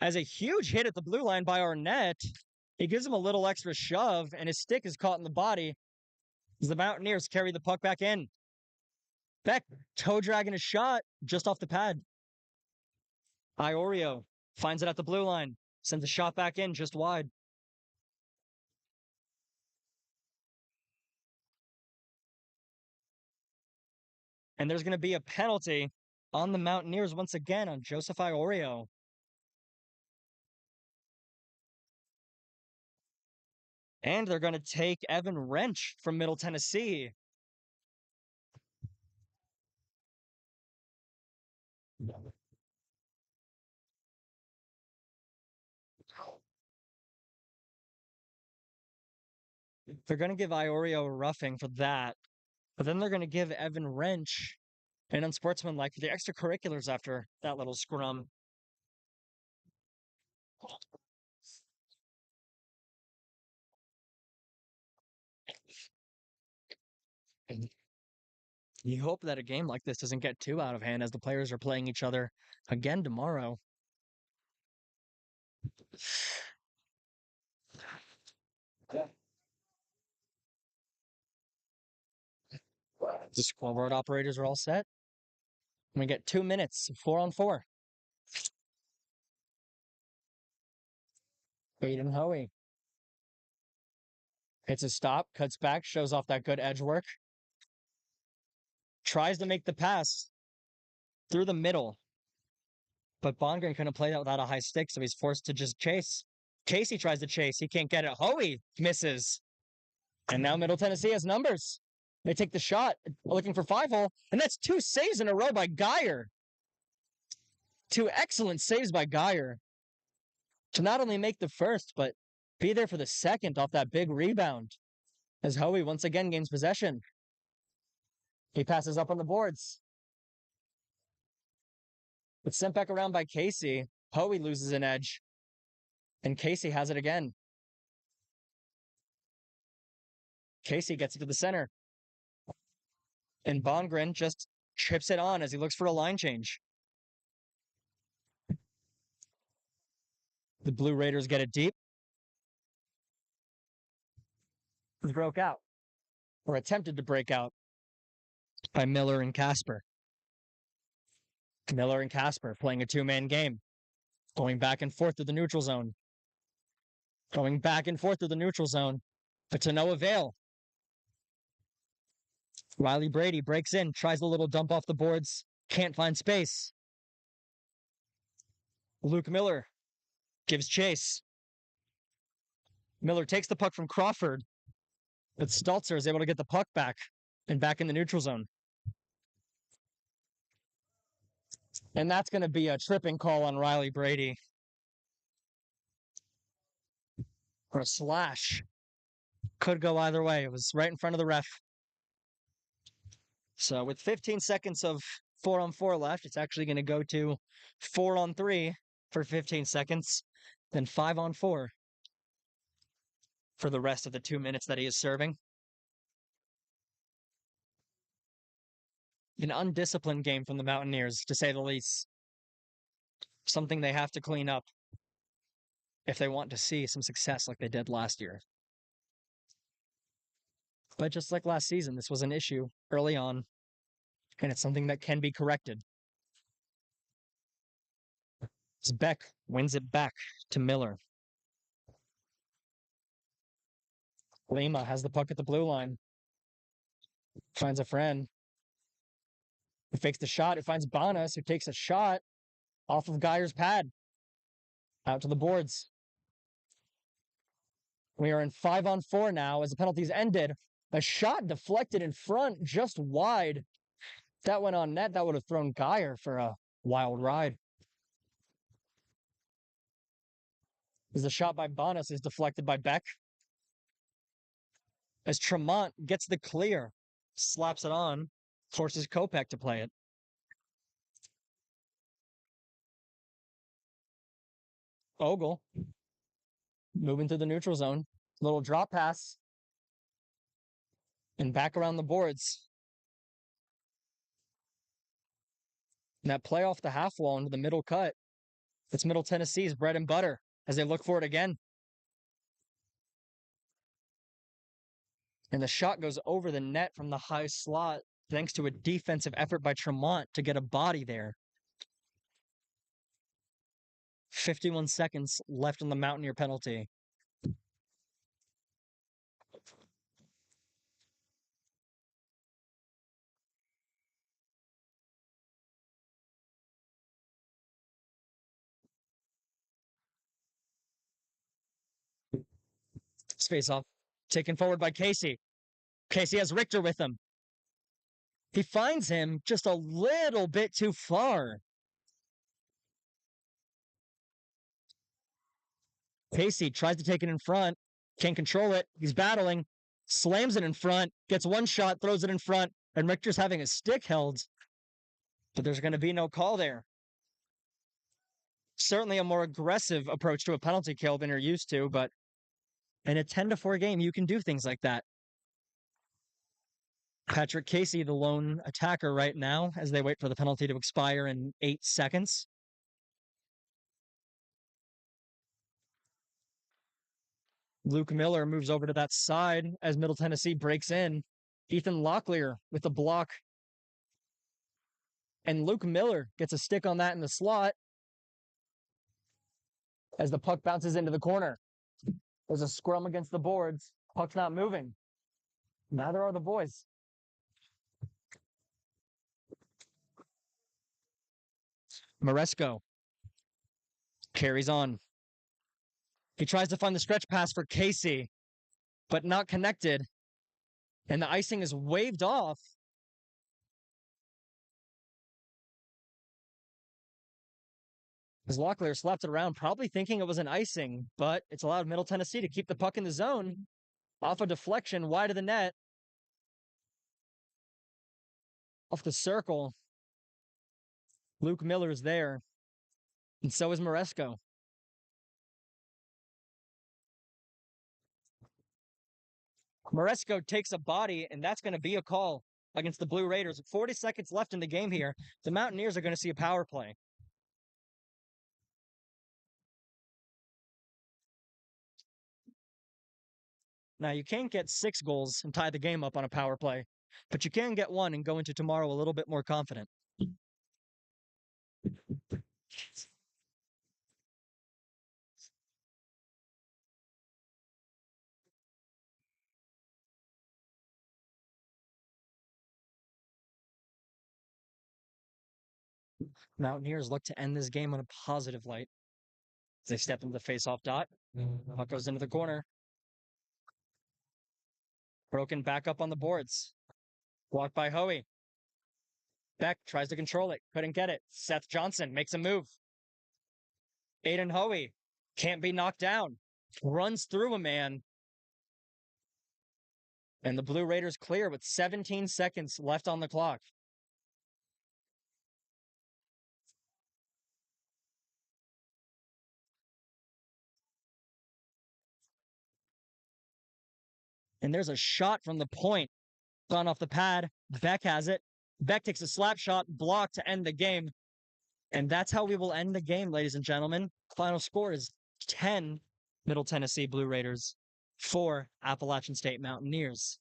A: As a huge hit at the blue line by Arnett, it gives him a little extra shove, and his stick is caught in the body as the Mountaineers carry the puck back in. Beck toe dragging a shot just off the pad. Iorio finds it at the blue line, sends a shot back in just wide. And there's going to be a penalty on the Mountaineers once again on Joseph Iorio. And they're going to take Evan Wrench from Middle Tennessee. They're going to give Iorio a roughing for that. But then they're going to give Evan Wrench an unsportsmanlike for the extracurriculars after that little scrum. You hope that a game like this doesn't get too out of hand as the players are playing each other again tomorrow. The scoreboard operators are all set. We get 2 minutes, 4-on-4. Aiden Hoey. Hits a stop, cuts back, shows off that good edge work. Tries to make the pass through the middle. But Bongren couldn't play that without a high stick, so he's forced to just chase. Casey tries to chase. He can't get it. Hoey misses. And now Middle Tennessee has numbers. They take the shot, looking for 5-hole, and that's 2 saves in a row by Geyer. 2 excellent saves by Geyer to not only make the first, but be there for the second off that big rebound. As Hoey once again gains possession. He passes up on the boards. It's sent back around by Casey. Hoey loses an edge. And Casey has it again. Casey gets it to the center. And Bongren just chips it on as he looks for a line change. The Blue Raiders get it deep. It broke out, or attempted to break out, by Miller and Casper. Miller and Casper playing a two-man game, going back and forth to the neutral zone. Going back and forth to the neutral zone, but to no avail. Riley Brady breaks in, tries a little dump off the boards, can't find space. Luke Miller gives chase. Miller takes the puck from Crawford, but Staltzer is able to get the puck back and back in the neutral zone. And that's going to be a tripping call on Riley Brady. Or a slash. Could go either way. It was right in front of the ref. So with 15 seconds of 4-on-4 left, it's actually going to go to 4-on-3 for 15 seconds, then 5-on-4 for the rest of the 2 minutes that he is serving. An undisciplined game from the Mountaineers, to say the least. Something they have to clean up if they want to see some success like they did last year. But just like last season, this was an issue early on, and it's something that can be corrected. As Beck wins it back to Miller. Lima has the puck at the blue line. Finds a friend. He fakes the shot. It finds Bonas, who takes a shot off of Geyer's pad. Out to the boards. We are in 5-on-4 now as the penalties ended. A shot deflected in front, just wide. If that went on net, that would have thrown Geyer for a wild ride. As the shot by Bonas is deflected by Beck. As Tremont gets the clear, slaps it on, forces Kopech to play it. Ogle moving to the neutral zone. Little drop pass. And back around the boards. And that play off the half wall into the middle cut. It's Middle Tennessee's bread and butter as they look for it again. And the shot goes over the net from the high slot thanks to a defensive effort by Tremont to get a body there. 51 seconds left on the Mountaineer penalty. Face off. Taken forward by Casey. Casey has Richter with him. He finds him just a little bit too far. Casey tries to take it in front. Can't control it. He's battling. Slams it in front. Gets one shot, throws it in front. And Richter's having his stick held. But there's going to be no call there. Certainly a more aggressive approach to a penalty kill than you're used to, but in a 10-4 game, you can do things like that. Patrick Casey, the lone attacker right now, as they wait for the penalty to expire in 8 seconds. Luke Miller moves over to that side as Middle Tennessee breaks in. Ethan Locklear with the block. And Luke Miller gets a stick on that in the slot as the puck bounces into the corner. There's a scrum against the boards. Puck's not moving. Neither are the boys. Maresco carries on. He tries to find the stretch pass for Casey, but not connected. And the icing is waved off. As Locklear slapped it around, probably thinking it was an icing, but it's allowed Middle Tennessee to keep the puck in the zone. Off a deflection, wide of the net. Off the circle. Luke Miller is there. And so is Maresco. Maresco takes a body, and that's going to be a call against the Blue Raiders. 40 seconds left in the game here. The Mountaineers are going to see a power play. Now, you can't get 6 goals and tie the game up on a power play, but you can get 1 and go into tomorrow a little bit more confident. Mountaineers look to end this game on a positive light. They step into the face-off dot. Puck goes into the corner. Broken back up on the boards. Blocked by Hoey. Beck tries to control it. Couldn't get it. Seth Johnson makes a move. Aiden Hoey can't be knocked down. Runs through a man. And the Blue Raiders clear with 17 seconds left on the clock. And there's a shot from the point. Gone off the pad. Beck has it. Beck takes a slap shot, blocked to end the game. And that's how we will end the game, ladies and gentlemen. Final score is 10 Middle Tennessee Blue Raiders, 4 Appalachian State Mountaineers.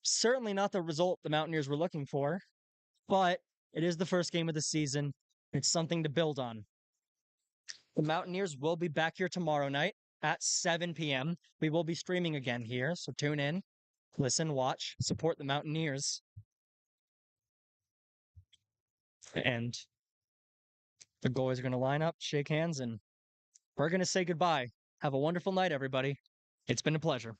A: Certainly not the result the Mountaineers were looking for, but it is the first game of the season. It's something to build on. The Mountaineers will be back here tomorrow night at 7 p.m. We will be streaming again here, so tune in, listen, watch, support the Mountaineers. And the goalies are going to line up, shake hands, and we're going to say goodbye. Have a wonderful night, everybody. It's been a pleasure.